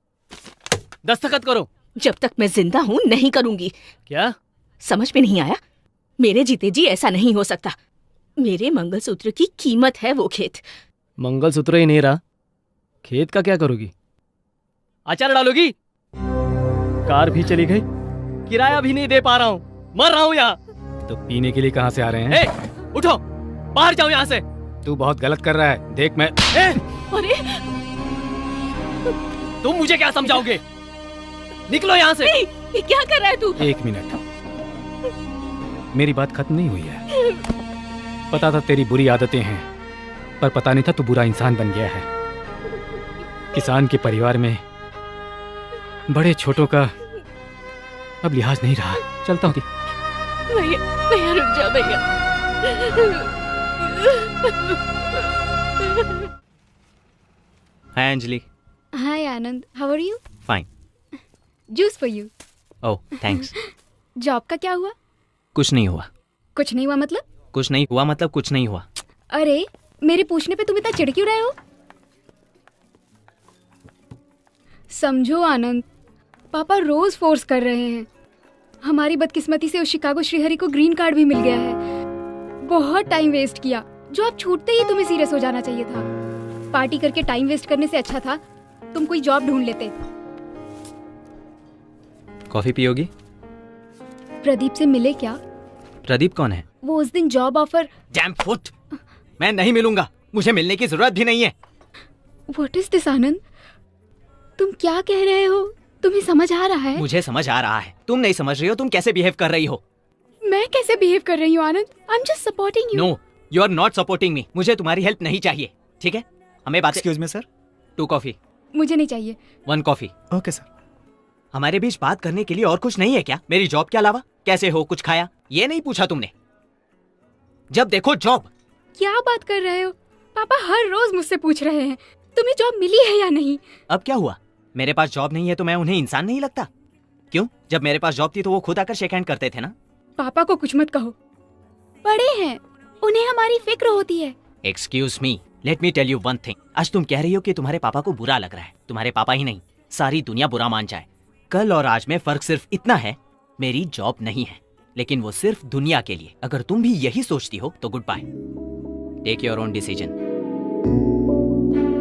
Speaker 21: दस्तखत करो।
Speaker 13: जब तक मैं जिंदा हूँ नहीं करूंगी।
Speaker 21: क्या
Speaker 13: समझ में नहीं आया? मेरे जीते जी ऐसा नहीं हो सकता। मेरे मंगलसूत्र की कीमत है वो खेत।
Speaker 21: मंगलसूत्र ही नहीं रहा, खेत का क्या करोगी? अचार डालोगी? कार भी चली गई, किराया भी नहीं दे पा रहा हूँ, मर रहा हूँ यहाँ।
Speaker 5: तो पीने के लिए कहाँ से आ रहे हैं?
Speaker 21: उठो, बाहर जाओ यहाँ से।
Speaker 5: तू बहुत गलत कर रहा है, देख मैं।
Speaker 13: अरे
Speaker 21: तुम मुझे क्या समझाओगे? निकलो यहाँ से।
Speaker 13: ये क्या कर रहा है तू?
Speaker 5: 1 मिनट। मेरी बात खत्म नहीं हुई है। पता था तेरी बुरी आदतें हैं, पर पता नहीं था तू बुरा इंसान बन गया है। किसान के परिवार में बड़े छोटों का अब लिहाज नहीं रहा। चलता हूँ।
Speaker 13: भैया भैया रुक जाओ भैया।
Speaker 1: Hi Anjali.
Speaker 18: Hi Anand, how are you?
Speaker 1: Fine.
Speaker 18: Juice for you.
Speaker 1: Oh thanks.
Speaker 18: Job का क्या हुआ?
Speaker 1: कुछ नहीं हुआ।
Speaker 18: कुछ नहीं हुआ मतलब?
Speaker 1: कुछ नहीं हुआ मतलब कुछ नहीं हुआ।
Speaker 18: अरे मेरे पूछने पे तुम इतना चिढ़ क्यों रहे हो? समझो आनंद, पापा रोज फोर्स कर रहे हैं। हमारी बदकिस्मती से उस शिकागो श्रीहरि को ग्रीन कार्ड भी मिल गया है। बहुत टाइम वेस्ट किया। जॉब छूटते ही तुम्हें सीरियस हो जाना चाहिए था। पार्टी करके टाइम वेस्ट करने से अच्छा था तुम कोई जॉब ढूंढ लेते।
Speaker 1: कॉफी पियोगी?
Speaker 18: प्रदीप से मिले क्या?
Speaker 1: प्रदीप कौन है?
Speaker 18: वो उस दिन जॉब ऑफर।
Speaker 1: डैम फुट, मैं नहीं मिलूंगा। मुझे मिलने की जरूरत भी नहीं है।
Speaker 18: व्हाट इज दिस आनंद? तुम क्या कह रहे हो? तुम्हें समझ आ रहा है?
Speaker 1: मुझे समझ आ रहा है। तुम नहीं समझ रही हो। तुम कैसे बिहेव कर रही हो?
Speaker 18: मैं कैसे बिहेव कर रही हूँ Anand? I am just supporting you.
Speaker 1: No, you are not supporting me. मुझे तुम्हारी हेल्प नहीं चाहिए, ठीक है? हमें बात।
Speaker 10: Excuse me sir.
Speaker 1: 2 कॉफी।
Speaker 18: मुझे नहीं चाहिए।
Speaker 1: 1 कॉफी।
Speaker 10: Okay sir.
Speaker 1: हमारे बीच बात करने के लिए और कुछ नहीं है क्या? मेरी जॉब के अलावा? कैसे हो, कुछ खाया, ये नहीं पूछा तुमने? जब देखो जॉब।
Speaker 18: क्या बात कर रहे हो? पापा हर रोज मुझसे पूछ रहे हैं तुम्हें जॉब मिली है या नहीं।
Speaker 1: अब क्या हुआ? मेरे पास जॉब नहीं है तो मैं उन्हें इंसान नहीं लगता? क्यों? जब मेरे पास जॉब थी तो वो खुद आकर शेक हैंड करते थे ना।
Speaker 18: पापा को कुछ मत कहो, बड़े हैं, उन्हें हमारी फिक्र होती है।
Speaker 1: Excuse me, let me tell you one thing. आज तुम कह रही हो कि तुम्हारे पापा को बुरा लग रहा है। तुम्हारे पापा ही नहीं, सारी दुनिया बुरा मान जाए। कल और आज में फर्क सिर्फ इतना है, मेरी जॉब नहीं है, लेकिन वो सिर्फ दुनिया के लिए। अगर तुम भी यही सोचती हो तो goodbye. Take your own decision.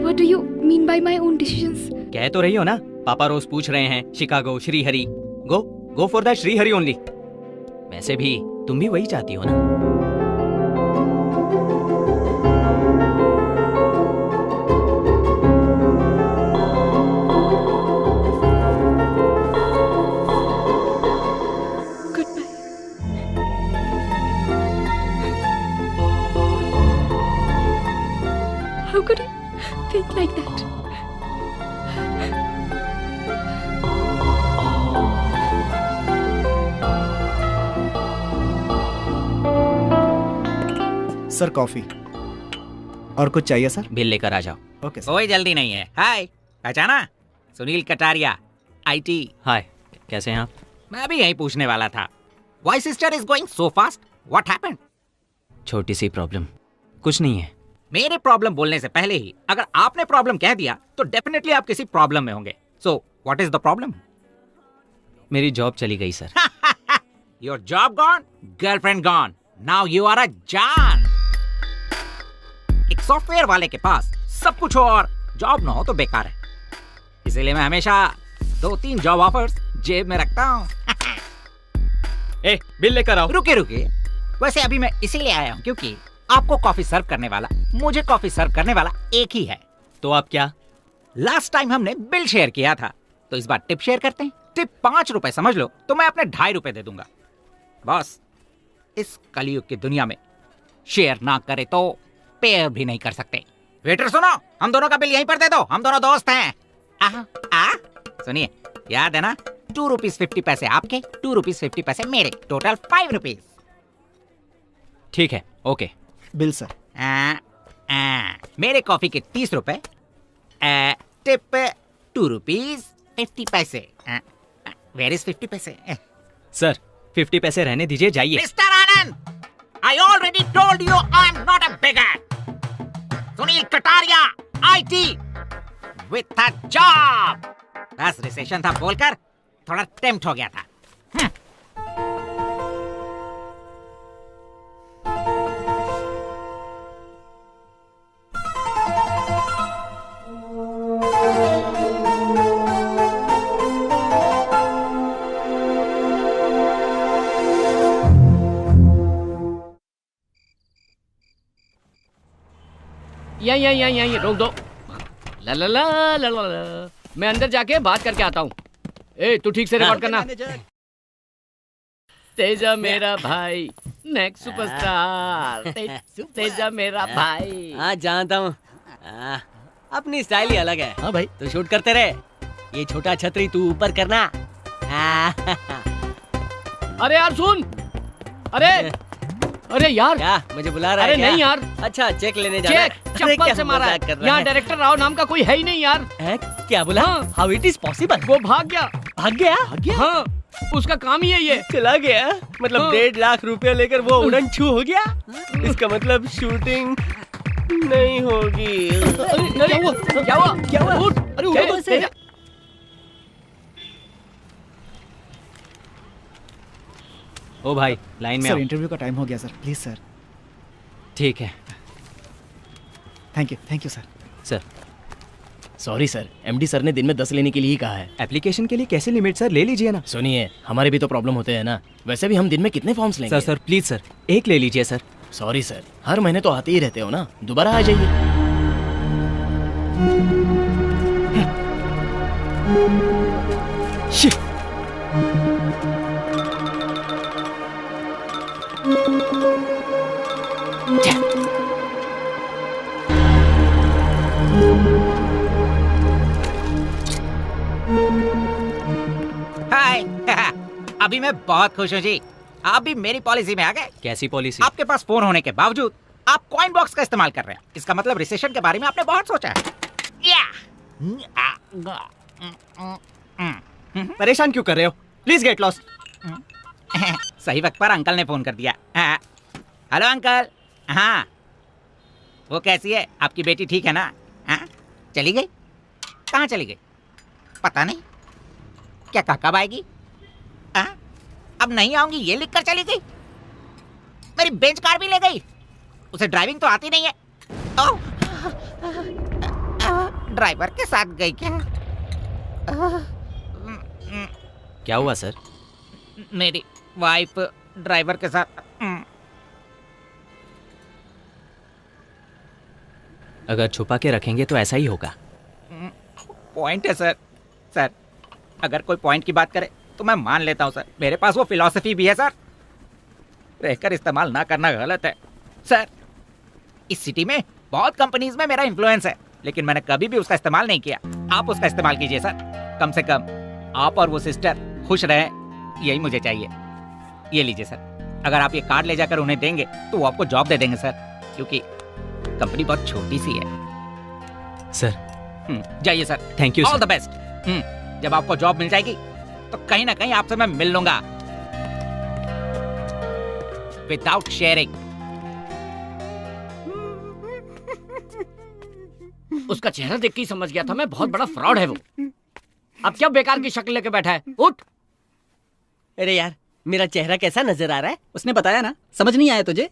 Speaker 18: What do you mean by my own decisions?
Speaker 1: कह तो रही हो ना, पापा रोज पूछ रहे हैं Chicago Srihari. Go for that Srihari only. वैसे भी तुम भी वही चाहती हो ना?
Speaker 18: How could you think like that?
Speaker 10: Sir coffee. और कुछ चाहिए सर?
Speaker 1: बिल लेकर आ जाओ।
Speaker 10: Okay sir.
Speaker 12: कोई जल्दी नहीं है। हाय, पहचाना? सुनील कटारिया, IT।
Speaker 1: हाय, कैसे हैं आप?
Speaker 12: मैं भी यही पूछने वाला था। Why sister is going so fast? What happened?
Speaker 1: छोटी सी प्रॉब्लम। कुछ नहीं है।
Speaker 12: मेरे प्रॉब्लम बोलने से पहले ही अगर आपने प्रॉब्लम कह दिया तो डेफिनेटली आप किसी प्रॉब्लम में होंगे। So what is the problem?
Speaker 1: मेरी जॉब चली गई सर।
Speaker 12: Your job gone, girlfriend gone, now you are a जान। एक सॉफ्टवेयर वाले के पास सब कुछ हो और जॉब ना हो तो बेकार है। इसीलिए मैं हमेशा 2-3 जॉब ऑफर्स जेब में रखता हूँ।
Speaker 1: ए, बिल लेकर आओ।
Speaker 12: रुके। वैसे अभी मैं इसीलिए आया हूँ क्योंकि आपको कॉफी सर्व करने वाला, मुझे कॉफी सर्व करने वाला एक ही है।
Speaker 1: तो आप क्या?
Speaker 12: लास्ट टाइम हमने बिल शेयर किया था, तो इस बार टिप शेयर करते हैं। टिप 5 रुपए समझ लो, तो मैं अपने 2.5 रुपए दे दूंगा। बॉस, इस कलयुग की दुनिया में शेयर ना करे तो पेयर भी नहीं कर सकते। वेटर सुनो, हम दोनों का बिल यहीं पर दे दो, हम दोनों दोस्त हैं। सुनिए, याद है ना? 2 रुपीज 50 पैसे आपके, 2 रुपीज 50 पैसे मेरे, टोटल 5 रुपीज।
Speaker 1: ठीक है, ओके।
Speaker 10: Bill sir.
Speaker 12: मेरे कॉफी के 30 रुपए, टिप 2 रुपीज 50 पैसे। वेयर इज 50 पैसे?
Speaker 1: सर 50 पैसे रहने दीजिए, जाइए।
Speaker 12: Mister Anand, I already told you I am not a bigger. Sunil Kataria, IT with a job. बस रिसेशन था बोलकर थोड़ा टेम्प्ट हो गया था।
Speaker 6: यहीं रोक दो। ला ला ला ला ला ला। मैं अंदर जाके बात करके आता हूँ। ए, तू ठीक से रिकॉर्ड करना। तेजा मेरा भाई नेक्स्ट सुपरस्टार। तेजा मेरा भाई।
Speaker 15: हाँ जानता हूँ, अपनी स्टाइल ही अलग है। हाँ भाई, तो शूट करते रहे। ये छोटा छतरी तू ऊपर करना।
Speaker 6: अरे यार सुन, अरे यार
Speaker 15: क्या मुझे बुला रहा है?
Speaker 6: अरे नहीं यार,
Speaker 15: अच्छा चेक लेने जाना है।
Speaker 6: चेक चप्पल से मारा है। यहाँ डायरेक्टर राव नाम का कोई है ही नहीं यार।
Speaker 15: क्या बोला? How it is possible?
Speaker 6: वो भाग गया।
Speaker 15: भाग गया?
Speaker 6: हाँ, उसका काम ही है ये।
Speaker 15: चला गया मतलब? 1.5 लाख रुपया लेकर वो उड़न छू हो गया। इसका मतलब शूटिंग नहीं होगी।
Speaker 6: क्या हुआ? उठ, अरे उठ।
Speaker 1: ओ भाई लाइन में
Speaker 10: सर
Speaker 1: आओ।
Speaker 10: इंटरव्यू का टाइम हो गया सर, प्लीज सर।
Speaker 1: ठीक है।
Speaker 10: Thank you sir.
Speaker 1: Sir
Speaker 2: sorry sir, MD sir ने दिन में 10 लेने के लिए ही कहा है।
Speaker 1: एप्लीकेशन के लिए कैसे लिमिट सर? ले लीजिए ना।
Speaker 2: सुनिए, हमारे भी तो प्रॉब्लम होते हैं ना। वैसे भी हम दिन में कितने फॉर्म्स लेंगे?
Speaker 1: सर प्लीज सर, एक ले लीजिए सर।
Speaker 2: सॉरी सर, हर महीने तो आते ही रहते हो ना, दोबारा आ जाइए।
Speaker 12: हाय अभी मैं बहुत खुश हूँ जी। आप भी मेरी पॉलिसी में आ गए।
Speaker 1: कैसी पॉलिसी?
Speaker 12: आपके पास फोन होने के बावजूद आप कॉइन बॉक्स का इस्तेमाल कर रहे हैं। इसका मतलब रिसेशन के बारे में आपने बहुत सोचा है।
Speaker 10: परेशान क्यों कर रहे हो? Please get lost.
Speaker 12: सही वक्त पर अंकल ने फोन कर दिया। Hello uncle. हाँ, वो कैसी है आपकी बेटी? ठीक है ना? हाँ, चली गई? कहाँ चली गई? पता नहीं। क्या कब आएगी? अब नहीं आऊंगी ये लिखकर चली गई। मेरी बेंच कार भी ले गई। उसे ड्राइविंग तो आती नहीं है। ड्राइवर के साथ गई क्या?
Speaker 1: क्या हुआ सर?
Speaker 12: मेरी वाइफ ड्राइवर के साथ।
Speaker 1: अगर छुपा के रखेंगे तो ऐसा ही होगा।
Speaker 12: पॉइंट है सर। सर अगर कोई पॉइंट की बात करे तो मैं मान लेता हूँ सर। मेरे पास वो फिलॉसफी भी है सर। रहकर इस्तेमाल ना करना गलत है सर। इस सिटी में बहुत कंपनीज में मेरा इन्फ्लुएंस है, लेकिन मैंने कभी भी उसका इस्तेमाल नहीं किया। आप उसका इस्तेमाल कीजिए सर। कम से कम आप और वो सिस्टर खुश रहें, यही मुझे चाहिए। ये लीजिए सर। अगर आप ये कार्ड ले जाकर उन्हें देंगे तो वो आपको जॉब दे देंगे सर, क्योंकि कंपनी बहुत छोटी सी है
Speaker 1: सर।
Speaker 12: जाइए sir.
Speaker 1: Thank you
Speaker 12: all the best. जब आपको जॉब मिल जाएगी तो कहीं ना कहीं आपसे मैं मिल लूंगा विदाउट शेयरिंग।
Speaker 6: उसका चेहरा देख के ही समझ गया था मैं, बहुत बड़ा फ्रॉड है वो। अब क्या बेकार की शक्ल लेके बैठा है? उठ।
Speaker 15: अरे यार, मेरा चेहरा कैसा नजर आ रहा है?
Speaker 16: उसने बताया ना, समझ नहीं आया तुझे?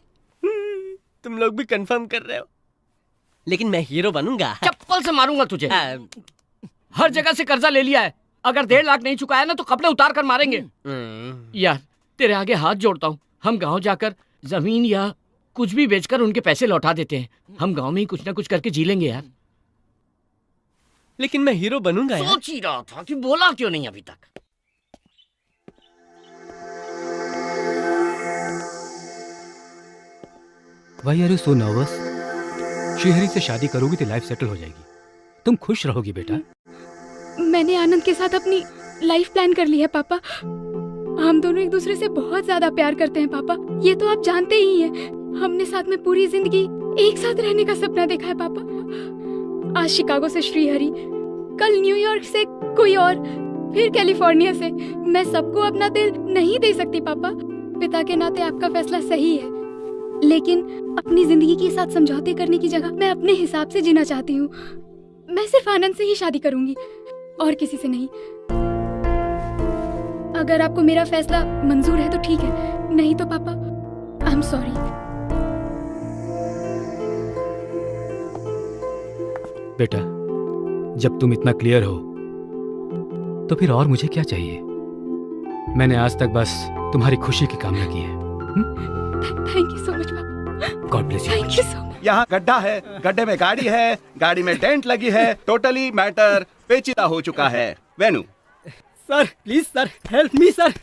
Speaker 15: तुम लोग भी कंफर्म कर रहे हो, लेकिन मैं हीरो बनूंगा।
Speaker 6: चप्पल से मारूंगा तुझे। हर जगह से कर्जा ले लिया है। अगर 1.5 लाख नहीं चुकाया ना तो कपड़े उतार कर मारेंगे। यार तेरे आगे हाथ जोड़ता हूँ, हम गांव जाकर जमीन या कुछ भी बेचकर उनके पैसे लौटा देते हैं। हम गांव में ही कुछ ना कुछ करके जी लेंगे यार।
Speaker 15: लेकिन मैं हीरो बनूंगा यार।
Speaker 6: सोच ही रहा था कि बोला क्यों नहीं अभी तक।
Speaker 5: Why are you so nervous? Shrihari से शादी करोगी तो लाइफ सेटल हो जाएगी। तुम खुश रहोगी बेटा।
Speaker 18: मैंने आनंद के साथ अपनी लाइफ प्लान कर ली है पापा। हम दोनों एक दूसरे से बहुत ज्यादा प्यार करते हैं पापा, ये तो आप जानते ही हैं। हमने साथ में पूरी जिंदगी एक साथ रहने का सपना देखा है पापा। आज शिकागो से श्रीहरि, कल न्यूयॉर्क से कोई और, फिर कैलिफोर्निया से। मैं सबको अपना दिल नहीं दे सकती पापा। पिता के नाते आपका फैसला सही है, लेकिन अपनी जिंदगी के साथ समझौते करने की जगह मैं अपने हिसाब से जीना चाहती हूँ। मैं सिर्फ आनंद से ही शादी करूंगी और किसी से नहीं। अगर आपको मेरा फैसला मंजूर है तो ठीक है, नहीं तो पापा आई एम सॉरी।
Speaker 5: बेटा जब तुम इतना क्लियर हो तो फिर और मुझे क्या चाहिए? मैंने आज तक बस तुम्हारी खुशी की कामना की है।
Speaker 18: थैंक यू सो मच पापा।
Speaker 5: God bless you.
Speaker 18: Thank you so much.
Speaker 19: यहाँ गड्ढा है, गड्ढे में गाड़ी है, गाड़ी में डेंट लगी है। टोटली मैटर पेचीदा हो चुका है। Venu
Speaker 16: sir please sir, help me sir.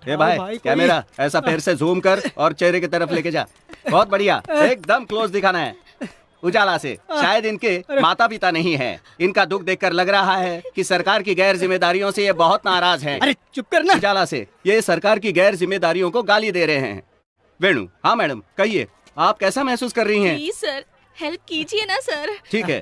Speaker 19: ए भाई कैमरा ऐसा पैर से जूम कर और चेहरे की तरफ लेके जा। बहुत बढ़िया, एकदम क्लोज दिखाना है, उजाला से। शायद इनके माता पिता नहीं हैं। इनका दुख देखकर लग रहा है कि सरकार की गैर जिम्मेदारियों से ये बहुत नाराज हैं।
Speaker 16: अरे चुप करना।
Speaker 19: उजाला से ये सरकार की गैर जिम्मेदारियों को गाली दे रहे हैं। वेणु, हाँ मैडम कहिए, आप कैसा महसूस कर रही हैं?
Speaker 13: प्लीज सर, हेल्प कीजिए ना सर।
Speaker 19: ठीक है,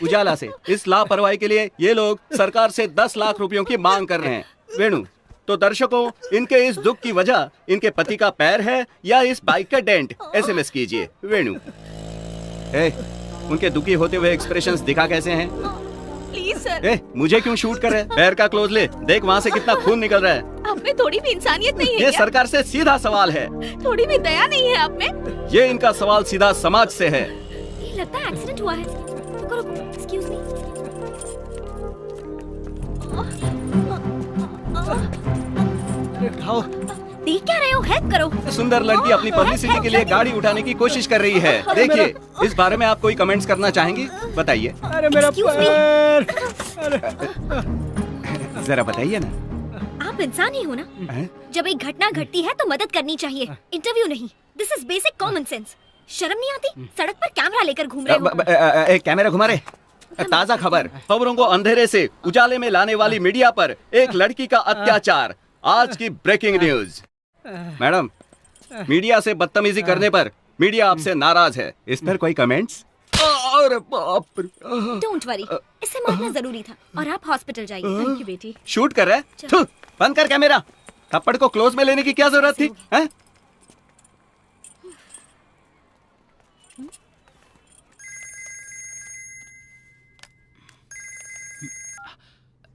Speaker 19: उजाला से इस लापरवाही के लिए ये लोग सरकार से 10 लाख रुपयों की मांग कर रहे हैं। वेणु, तो दर्शकों, इनके इस दुख की वजह इनके पति का पैर है या इस बाइक का डेंट? SMS कीजिए। वेणु, उनके दुखी होते हुए एक्सप्रेशंस दिखा कैसे हैं?
Speaker 13: Please sir.
Speaker 19: मुझे क्यों शूट कर रहे हैं? पैर का क्लोज ले, देख वहाँ से कितना खून निकल रहा है।
Speaker 13: आप में थोड़ी भी इंसानियत नहीं है
Speaker 19: ये
Speaker 13: क्या?
Speaker 19: सरकार से सीधा सवाल है।
Speaker 13: थोड़ी भी दया नहीं है आप में?
Speaker 19: ये इनका सवाल सीधा समाज से है।
Speaker 11: ये लगता है एक्सीडेंट हुआ है। रुको, एक्सक्यूज मी। देख क्या रहे हो? हेल्प करो।
Speaker 19: सुंदर लड़की अपनी पब्लिसिटी के लिए गाड़ी उठाने की कोशिश कर रही है। देखिए, इस बारे में आप कोई कमेंट्स करना चाहेंगी? बताइए।
Speaker 16: अरे मेरा पैर।
Speaker 19: जरा बताइए ना।
Speaker 11: आप इंसान ही हो ना? जब एक घटना घटती है तो मदद करनी चाहिए, इंटरव्यू नहीं। This is basic common sense. शर्म नहीं आती? सड़क पर कैमरा लेकर घूम रहे हो।
Speaker 19: कैमरा घुमा रहे। ताजा खबर, खबरों को अंधेरे से उजाले में लाने वाली मीडिया पर एक लड़की का अत्याचार। आज की ब्रेकिंग न्यूज। मैडम, मीडिया से बदतमीजी करने पर मीडिया आपसे नाराज है। इस पर कोई कमेंट्स? अरे बाप रे।
Speaker 11: डोंट वरी, इसे मारना जरूरी था और आप हॉस्पिटल जाइए। थैंक यू बेटी।
Speaker 19: शूट कर रहे हैं? थू, बंद कर कैमरा। थप्पड़ को क्लोज में लेने की क्या जरूरत थी? हैं?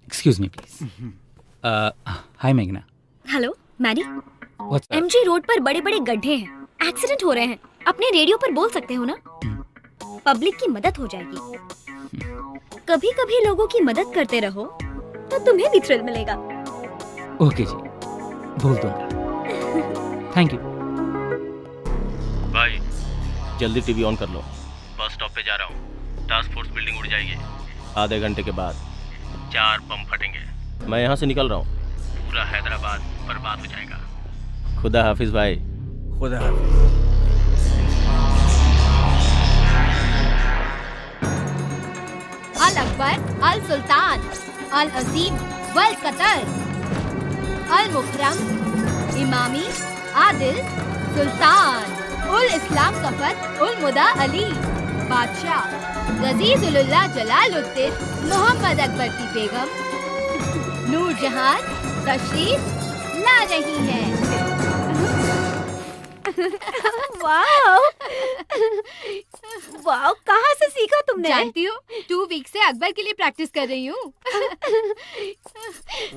Speaker 5: Excuse me, please. Hi, Meghna.
Speaker 11: Hello Mary.
Speaker 5: What's up?
Speaker 11: MG road पर बड़े बड़े गड्ढे हैं, एक्सीडेंट हो रहे हैं। अपने रेडियो पर बोल सकते हो ना? पब्लिक की मदद हो जाएगी। कभी कभी लोगों की मदद करते रहो तो तुम्हें भी थ्रिल मिलेगा।
Speaker 5: ओके जी, बोल दूंगा। Thank you.
Speaker 2: भाई जल्दी टीवी ऑन कर लो। बस स्टॉप पे जा रहा हूँ। टास्क फोर्स बिल्डिंग उड़ जाएगी। आधे घंटे के बाद 4 बम फटेंगे। मैं यहाँ से निकल रहा हूँ। पूरा हैदराबाद बर्बाद हो जाएगा। खुदा हाफिज भाई।
Speaker 3: खुदा हाफिज।
Speaker 20: अल अकबर, अल सुल्तान, अल अजीम, वल कतर, अल मुकरम, इमामी, आदिल, सुल्तान, उल इस्लाम सफर, उल मुदा अली, बादशाह, गजीजुल्लाह जलालुद्दीन, मोहम्मद अकबर की बेगम, नूरजहान तशरीफ ला रही है।
Speaker 11: वाओ वाओ, कहाँ से सीखा तुमने?
Speaker 20: जानती हो, 2 वीक से अकबर के लिए प्रैक्टिस कर रही हूँ।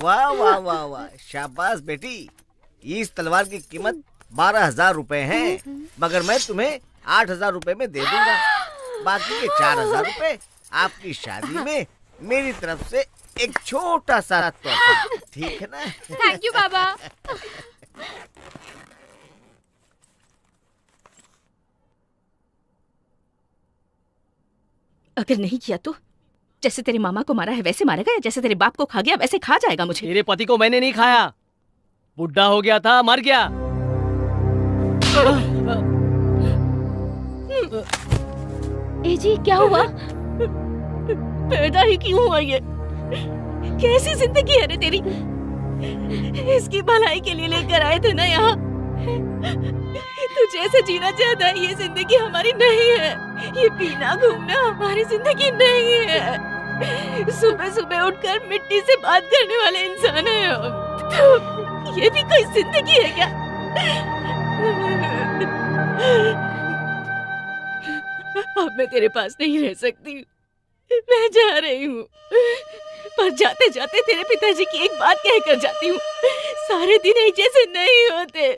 Speaker 3: वाह वाह वाह वाह, शाबाश बेटी। इस तलवार की कीमत 12,000 रुपए है, मगर मैं तुम्हें 8,000 रुपए में दे दूंगा। बाकी के 4,000 रुपए आपकी शादी में मेरी तरफ से एक छोटा सा तोहफा, ठीक है ना?
Speaker 20: थैंक यू बाबा।
Speaker 13: अगर नहीं किया तो जैसे तेरे मामा को मारा है वैसे मारेगा, या जैसे तेरे बाप को खा गया वैसे खा जाएगा मुझे।
Speaker 21: तेरे पति को मैंने नहीं खाया, बुढ़ा हो गया था, मर गया।
Speaker 13: ए जी, क्या हुआ? पैदा ही क्यों हुआ ये? कैसी जिंदगी है रे तेरी? इसकी भलाई के लिए लेकर आए थे ना यहाँ। तू जैसे जीना चाहता है ये जिंदगी हमारी नहीं है। ये पीना घूमना हमारी जिंदगी नहीं है। सुबह सुबह उठकर मिट्टी से बात करने वाले इंसान है हम। तो ये भी कोई जिंदगी है क्या? अब मैं तेरे पास नहीं रह सकती, मैं जा रही हूँ। पर जाते जाते तेरे पिताजी की एक बात कहकर जाती हूँ, सारे दिन एक जैसे नहीं होते।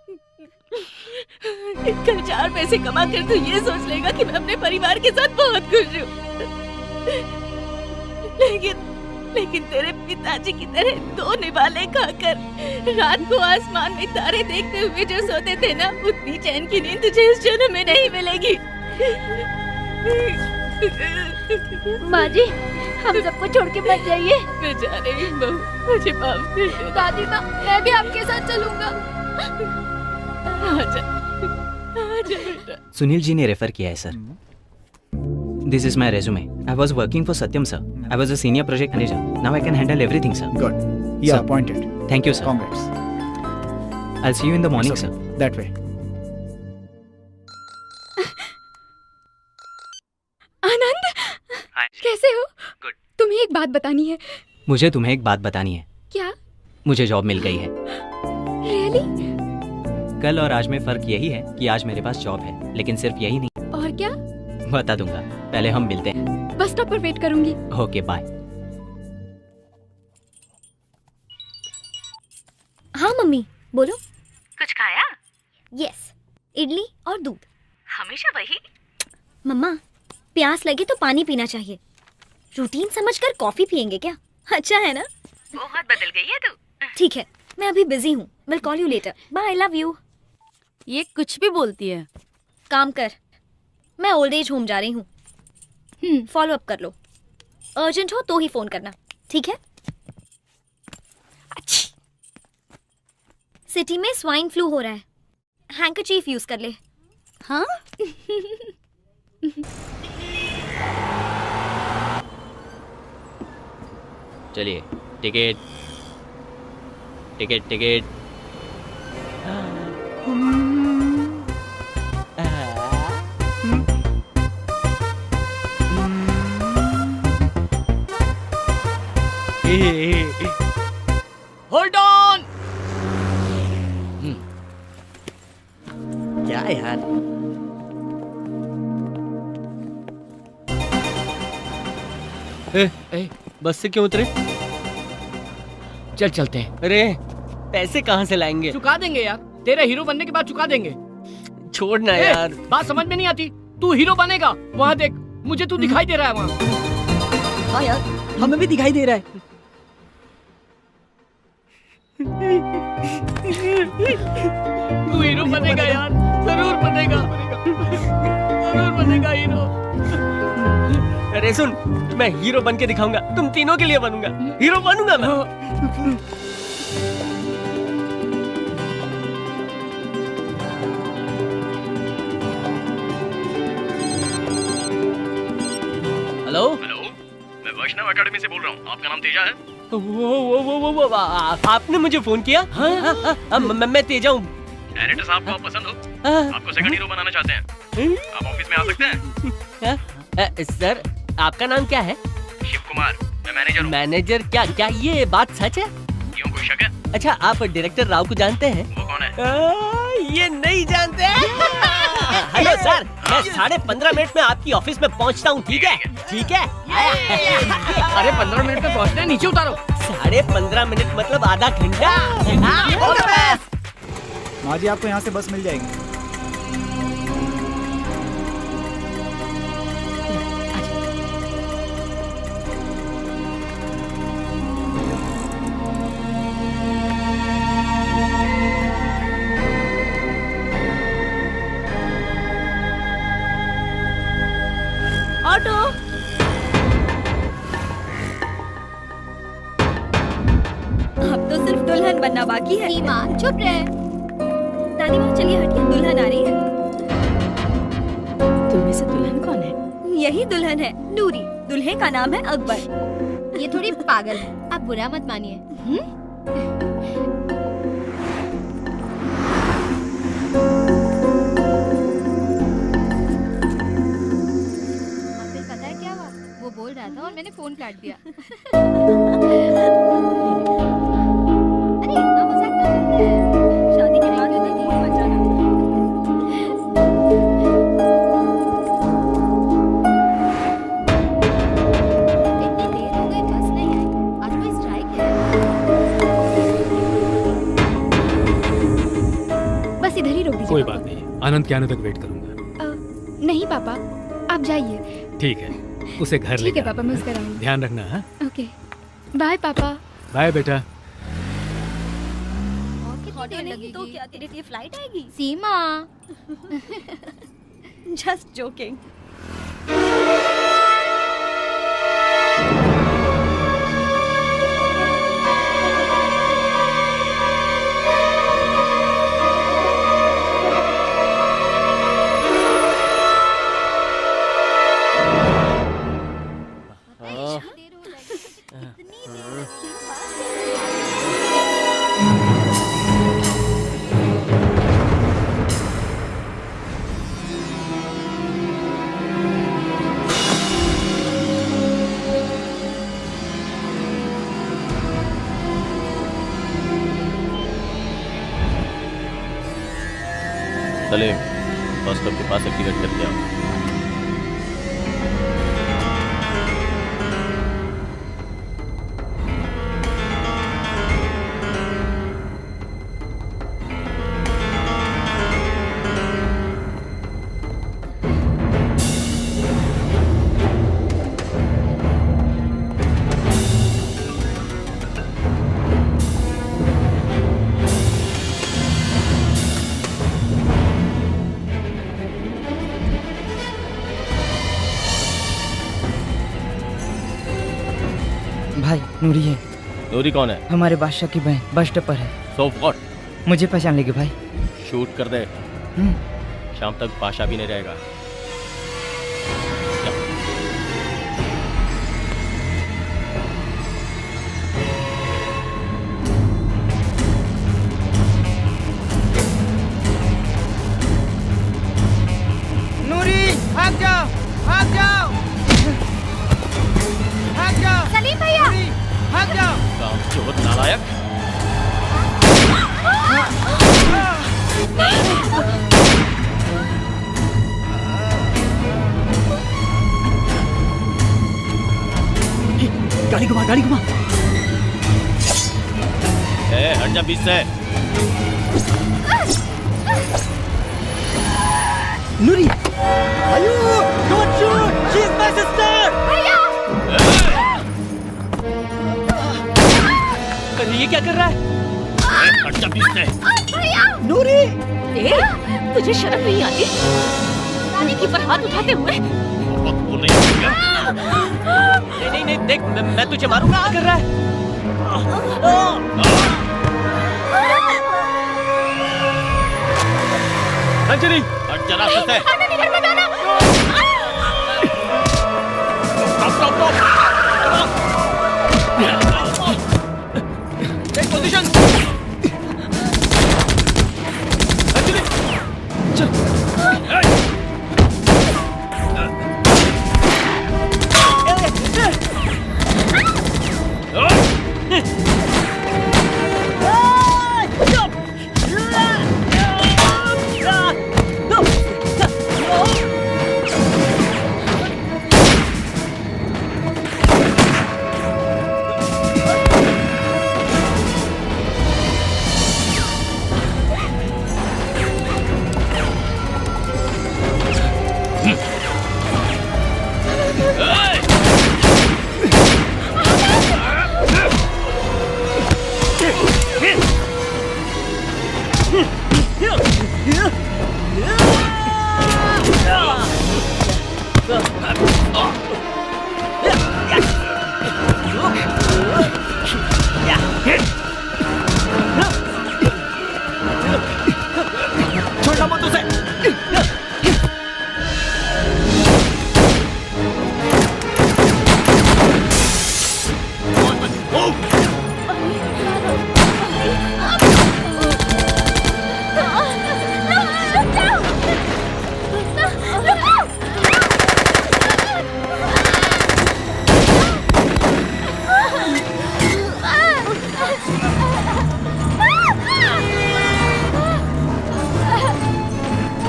Speaker 13: कल 4 पैसे कमा कर तू ये सोच लेगा कि मैं अपने परिवार के साथ बहुत खुश हूँ, लेकिन तेरे पिताजी की तरह 2 निवाले खाकर रात को आसमान में तारे देखते हुए जो सोते थे ना, उतनी चैन की नींद तुझे इस जन्म में नहीं मिलेगी।
Speaker 11: माँ जी, हम सबको छोड़ के मत जाइए।
Speaker 13: मैं जा रही हूँ बहू, मुझे माफ कर दो।
Speaker 20: दादी माँ, मैं भी आपके साथ चलूंगा।
Speaker 13: आजा आजा बेटा।
Speaker 1: सुनील जी ने रेफर किया है sir. This is my resume. I was working for Satyam sir. I was a senior project manager. Now I can handle everything sir.
Speaker 10: Good, you are appointed.
Speaker 1: Thank you sir.
Speaker 10: Congrats.
Speaker 1: I'll see you in the morning, sir.
Speaker 10: That way.
Speaker 18: Anand, कैसे हो?
Speaker 1: Good.
Speaker 18: तुम्हें एक बात बतानी है।
Speaker 1: मुझे तुम्हें एक बात बतानी है।
Speaker 18: क्या?
Speaker 1: मुझे जॉब मिल गई है।
Speaker 18: Really?
Speaker 1: कल और आज में फर्क यही है कि आज मेरे पास जॉब है, लेकिन सिर्फ यही नहीं।
Speaker 18: और क्या?
Speaker 1: बता दूंगा, पहले हम मिलते हैं।
Speaker 18: बस स्टॉप पर वेट करूंगी।
Speaker 1: Okay, bye.
Speaker 11: हाँ मम्मी, बोलो।
Speaker 7: कुछ खाया?
Speaker 11: यस, इडली और दूध।
Speaker 7: हमेशा वही?
Speaker 11: मम्मा, प्यास लगे तो पानी पीना चाहिए। रूटीन समझकर कॉफी पियेंगे क्या? अच्छा है ना?
Speaker 7: बहुत बदल गई है तू।
Speaker 11: ठीक है, मैं अभी बिजी हूँ। Will call you later. Bye, I love you.
Speaker 20: ये कुछ भी बोलती है।
Speaker 11: काम कर, मैं ओल्ड एज होम जा रही हूँ। फॉलो अप कर लो। अर्जेंट हो तो ही फोन करना, ठीक है? सिटी में स्वाइन फ्लू हो रहा है। हैंकरचीफ यूज कर ले।
Speaker 20: हाँ?
Speaker 1: चलिए, ticket ticket ticket.
Speaker 6: Hold on.
Speaker 15: क्या यार, बस से क्यों उतरे?
Speaker 6: चल चलते हैं।
Speaker 15: अरे पैसे कहाँ से लाएंगे?
Speaker 6: चुका देंगे यार, तेरे हीरो बनने के बाद चुका देंगे।
Speaker 15: छोड़ना यार।
Speaker 6: बात समझ में नहीं आती। तू हीरो बनेगा, वहाँ देख, मुझे तू दिखाई दे रहा है वहाँ।
Speaker 16: हाँ यार, हमें भी दिखाई दे रहा है।
Speaker 6: तू हीरो बनेगा यार, जरूर बनेगा, जरूर बनेगा हीरो।
Speaker 15: अरे सुन, मैं हीरो बन के दिखाऊंगा, तुम तीनों के लिए बनूंगा, हीरो बनूंगा मैं। हेलो
Speaker 2: हेलो, मैं वैष्णव एकेडमी से बोल रहा हूँ। आपका नाम तेजा है?
Speaker 15: वो आपने मुझे फोन किया? हाँ, मैं तेजा हूँ।
Speaker 2: डायरेक्टर साहब को आप पसंद हो? आपको सेकंड हीरो बनाना चाहते हैं। आप ऑफिस में आ सकते हैं।
Speaker 15: सर, आपका नाम क्या है?
Speaker 2: शिव कुमार, मैं मैनेजर हूँ।
Speaker 15: मैनेजर? क्या ये बात सच है?
Speaker 2: क्यों, कोई शक है?
Speaker 15: अच्छा, आप डायरेक्टर राव को जानते हैं?
Speaker 2: वो कौन है?
Speaker 15: ये नहीं जानते। हेलो सर, मैं 15.5 मिनट में आपकी ऑफिस में पहुंचता हूँ, ठीक है? ठीक है।
Speaker 6: अरे 15 मिनट में पहुंचना है, नीचे उतारो।
Speaker 15: 15.5 मिनट मतलब आधा घंटा।
Speaker 10: माँ जी, आपको यहाँ से बस मिल जाएगी।
Speaker 20: ऑटो।
Speaker 11: अब तो सिर्फ दुल्हन बनना बाकी है।
Speaker 20: सीमा, चुप रहे।
Speaker 11: नानी माँ, चलिए हटिए, दुल्हन आ रही है।
Speaker 13: तुम से दुल्हन कौन है?
Speaker 11: यही दुल्हन है, नूरी। दुल्हे का नाम है अकबर।
Speaker 20: ये थोड़ी पागल है, आप बुरा मत मानिए। पता है क्या हुआ? वो बोल रहा था और मैंने फोन काट दिया। अरे इतना मजाक ना करते हैं। शादी के बाद होती थी बचाना। इतनी देर हो गई, बस नहीं आई। आज कोई स्ट्राइक है?
Speaker 18: बस इधर ही रोक दीजिए।
Speaker 5: कोई बात नहीं, आनंद के आने तक वेट करूंगा।
Speaker 18: नहीं पापा, आप जाइए।
Speaker 5: ठीक है, उसे घर ले।
Speaker 18: ठीक है पापा, मैं उसका रहूंगी।
Speaker 5: ध्यान रखना। हाँ,
Speaker 18: ओके, बाय पापा।
Speaker 5: बाय बेटा।
Speaker 11: तो क्या तेरे लिए फ्लाइट आएगी?
Speaker 20: सीमा।
Speaker 11: Just joking.
Speaker 2: Salim, bus stop के पास एक टिकट करके आओ।
Speaker 8: भाई नूरी है।
Speaker 2: नूरी कौन है?
Speaker 8: हमारे बादशाह की बहन, बस स्टॉप पर है।
Speaker 2: So what?
Speaker 8: मुझे पहचान लेगी भाई।
Speaker 2: शूट कर दे। शाम तक बादशाह भी नहीं रहेगा।
Speaker 8: नूरी भाग जाओ, भाग जाओ, भाग जाओ।
Speaker 11: सलीम भैया
Speaker 8: भाग जाओ।
Speaker 2: कामचोर नालायक।
Speaker 16: गाड़ी घुमा, गाड़ी घुमा।
Speaker 2: हट जा बीच से।
Speaker 16: नूरी, आयु, don't shoot, she is my sister.
Speaker 11: भैया!
Speaker 15: अरे ये क्या कर रहा है?
Speaker 2: हट जा बीच से।
Speaker 11: भैया!
Speaker 16: नूरी!
Speaker 13: ए, तुझे शर्म नहीं आती? रानी की पर हाथ उठाते हुए?
Speaker 15: नहीं नहीं देख, मैं तुझे मारूंगा। क्या कर रहा है?
Speaker 2: अंजलि, हट जा रास्ते से।
Speaker 15: Take position. अंजलि, चल।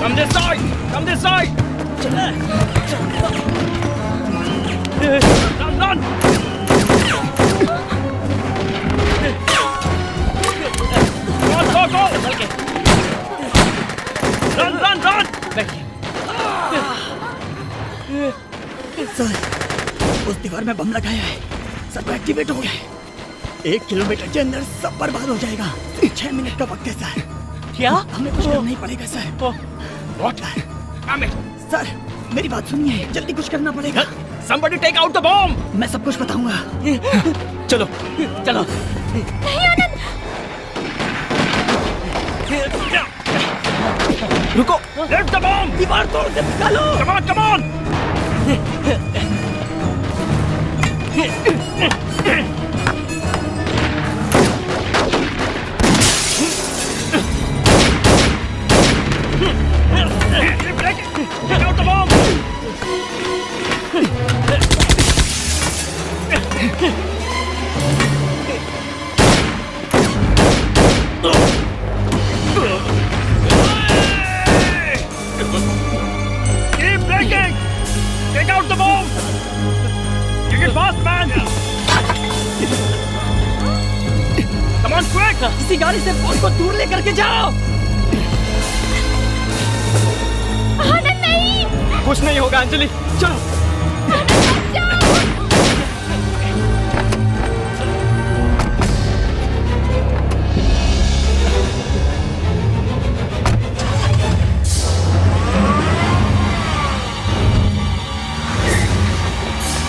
Speaker 2: Come this side! Come this side! Run, run! Go, go, go! Run, run, run!
Speaker 16: Sir, उस दीवार में बम लगाया है, सब एक्टिवेट हो गया है। 1 किलोमीटर के अंदर सब बर्बाद हो जाएगा। 6 मिनट का वक्त है सर।
Speaker 15: क्या?
Speaker 16: हमें कुछ करना ही पड़ेगा सर।
Speaker 2: What?
Speaker 16: सर, मेरी बात सुनिए, जल्दी कुछ करना पड़ेगा।
Speaker 2: Somebody take out the bomb!
Speaker 16: मैं सब कुछ बताऊंगा।
Speaker 2: चलो,
Speaker 15: चलो।
Speaker 11: नहीं आनंद!
Speaker 2: रुको! Let the bomb!
Speaker 16: दीवार तोड़ के निकालो!
Speaker 2: Come on, come on!
Speaker 6: Come on, quick!
Speaker 16: किसी गाड़ी से फोन को दूर लेकर के जाओ।
Speaker 13: आनंद नहीं।
Speaker 16: कुछ नहीं होगा अंजलि, चलो।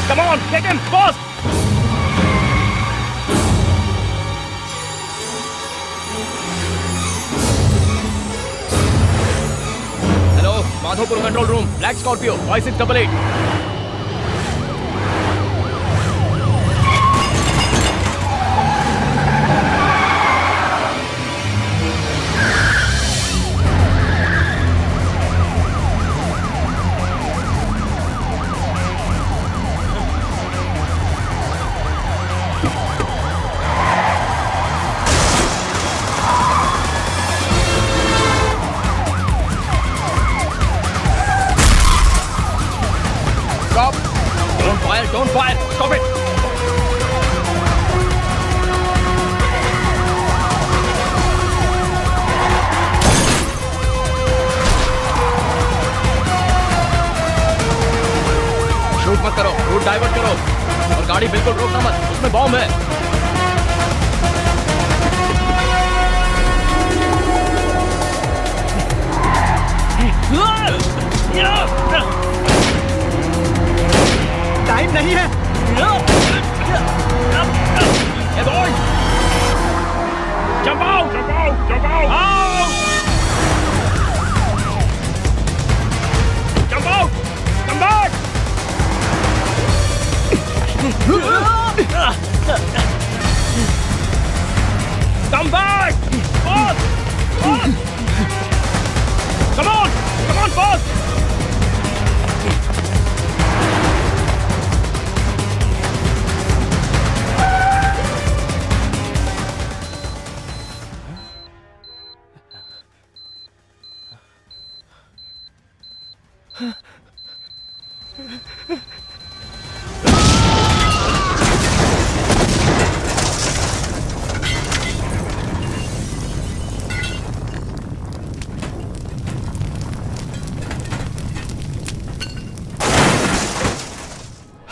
Speaker 6: Come on, get him, fast!
Speaker 2: Hello, Madhopur control room, black Scorpio 5688। Don't fire! Stop it! Shoot मत करो, रूट डाइवर्ट करो और गाड़ी बिल्कुल रोकना मत, उसमें बॉम्ब है।
Speaker 16: टाइम नहीं है।
Speaker 6: Hey boys! Jump out! Jump out! Jump out! Out! Jump out! Come back! Come back! Boss! Boss! Come on! Come on, boss!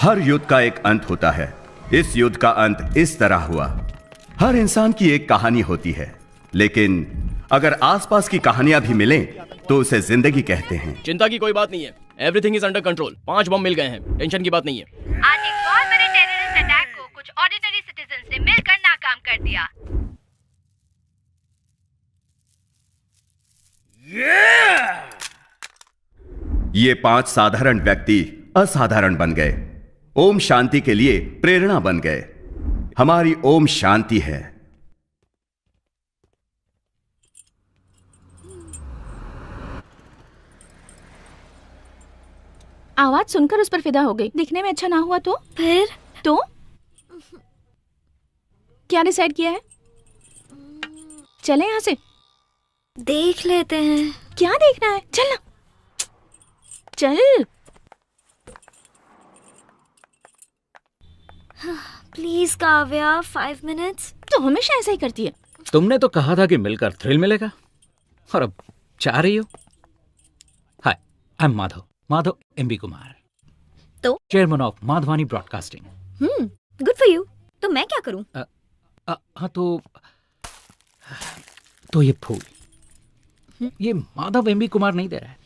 Speaker 19: हर युद्ध का एक अंत होता है। इस युद्ध का अंत इस तरह हुआ। हर इंसान की एक कहानी होती है, लेकिन अगर आसपास की कहानियां भी मिलें तो उसे जिंदगी कहते हैं।
Speaker 2: चिंता की कोई बात नहीं है, एवरीथिंग इज अंडर कंट्रोल। 5 बम मिल गए हैं, टेंशन की बात नहीं है।
Speaker 7: आज एक बहुत बड़े टेररिस्ट अटैक को कुछ ऑर्डिनरी सिटीजन ने मिलकर नाकाम कर दिया।
Speaker 19: ये 5 साधारण व्यक्ति असाधारण बन गए, ओम शांति के लिए प्रेरणा बन गए। हमारी ओम शांति है।
Speaker 13: आवाज सुनकर उस पर फिदा हो गई। दिखने में अच्छा ना हुआ तो फिर तो क्या डिसाइड किया है? चले यहाँ से,
Speaker 11: देख लेते हैं।
Speaker 13: क्या देखना है? चल ना, चल।
Speaker 11: Please Kavya, 5 minutes.
Speaker 13: तो हमेशा ऐसा ही करती है।
Speaker 5: तुमने तो कहा था कि मिलकर थ्रिल मिलेगा, और अब चाह रही हो। Hi, I am Madhav MB Kumar,
Speaker 11: तो
Speaker 5: chairman of Madhavani broadcasting.
Speaker 11: Good for you. तो मैं क्या करूं?
Speaker 5: हाँ तो ये फूल, ये माधव एमबी कुमार नहीं दे रहा है।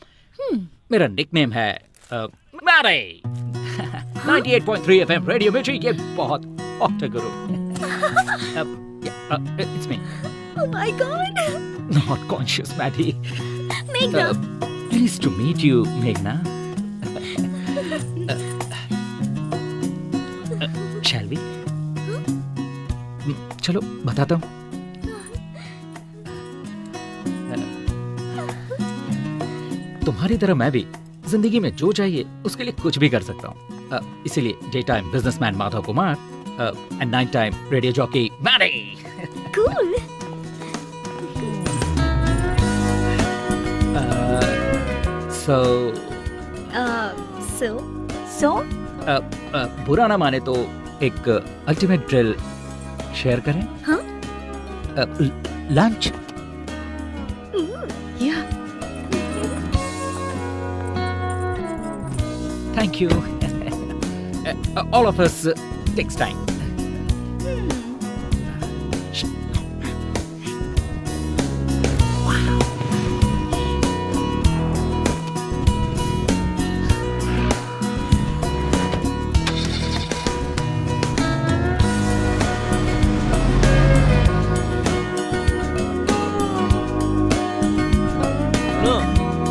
Speaker 5: मेरा निकनेम है मैरे। 98.3 FM रेडियो मिर्ची, ये बहुत ऑक्टर गुरु। It's me.
Speaker 11: Oh my God.
Speaker 5: Not conscious, Maddie.
Speaker 11: Meghna.
Speaker 5: Pleased to meet you, Meghna. Shall we? चलो बताता हूँ। तुम्हारी तरह मैं भी जिंदगी में जो चाहिए उसके लिए कुछ भी कर सकता हूँ। इसीलिए day time businessman Madhav Kumar and night time radio jockey Mary.
Speaker 11: Cool.
Speaker 13: So?
Speaker 5: बुरा ना माने तो एक अल्टीमेट ड्रिल शेयर करें?
Speaker 11: हाँ?
Speaker 9: लंच?
Speaker 18: या
Speaker 9: Thank you. All of us takes time.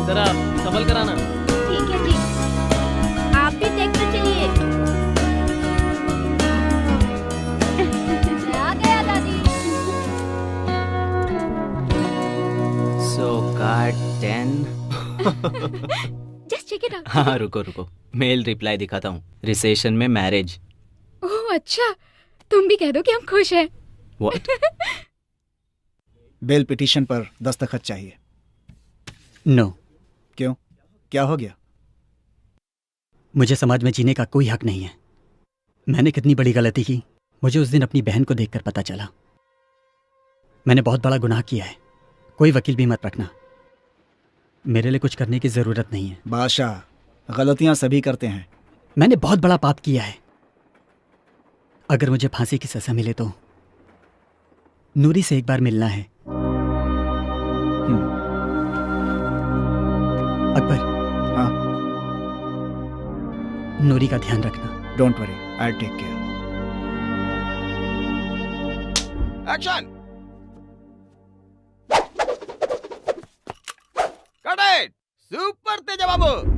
Speaker 21: जरा संभल कर आना।
Speaker 11: ठीक है जी, आप भी देखते चलिए। आ गया दादी।
Speaker 1: So card 10.
Speaker 18: Just check it out.
Speaker 1: हाँ रुको रुको, मेल रिप्लाई दिखाता हूँ। रिसेशन में मैरिज।
Speaker 18: ओह अच्छा, तुम भी कह दो कि हम खुश हैं।
Speaker 1: What?
Speaker 10: बेल पिटीशन पर दस्तखत चाहिए।
Speaker 16: नो।
Speaker 10: क्यों, क्या हो गया?
Speaker 16: मुझे समाज में जीने का कोई हक नहीं है। मैंने कितनी बड़ी गलती की, मुझे उस दिन अपनी बहन को देखकर पता चला। मैंने बहुत बड़ा गुनाह किया है। कोई वकील भी मत रखना, मेरे लिए कुछ करने की जरूरत नहीं है।
Speaker 10: बादशाह, गलतियां सभी करते हैं।
Speaker 16: मैंने बहुत बड़ा पाप किया है। अगर मुझे फांसी की सजा मिले तो नूरी से एक बार मिलना है। अकबर।
Speaker 10: हाँ।
Speaker 16: नूरी का ध्यान रखना।
Speaker 10: Don't worry, I take care.
Speaker 14: Action. Cut it. Super Teja Babu.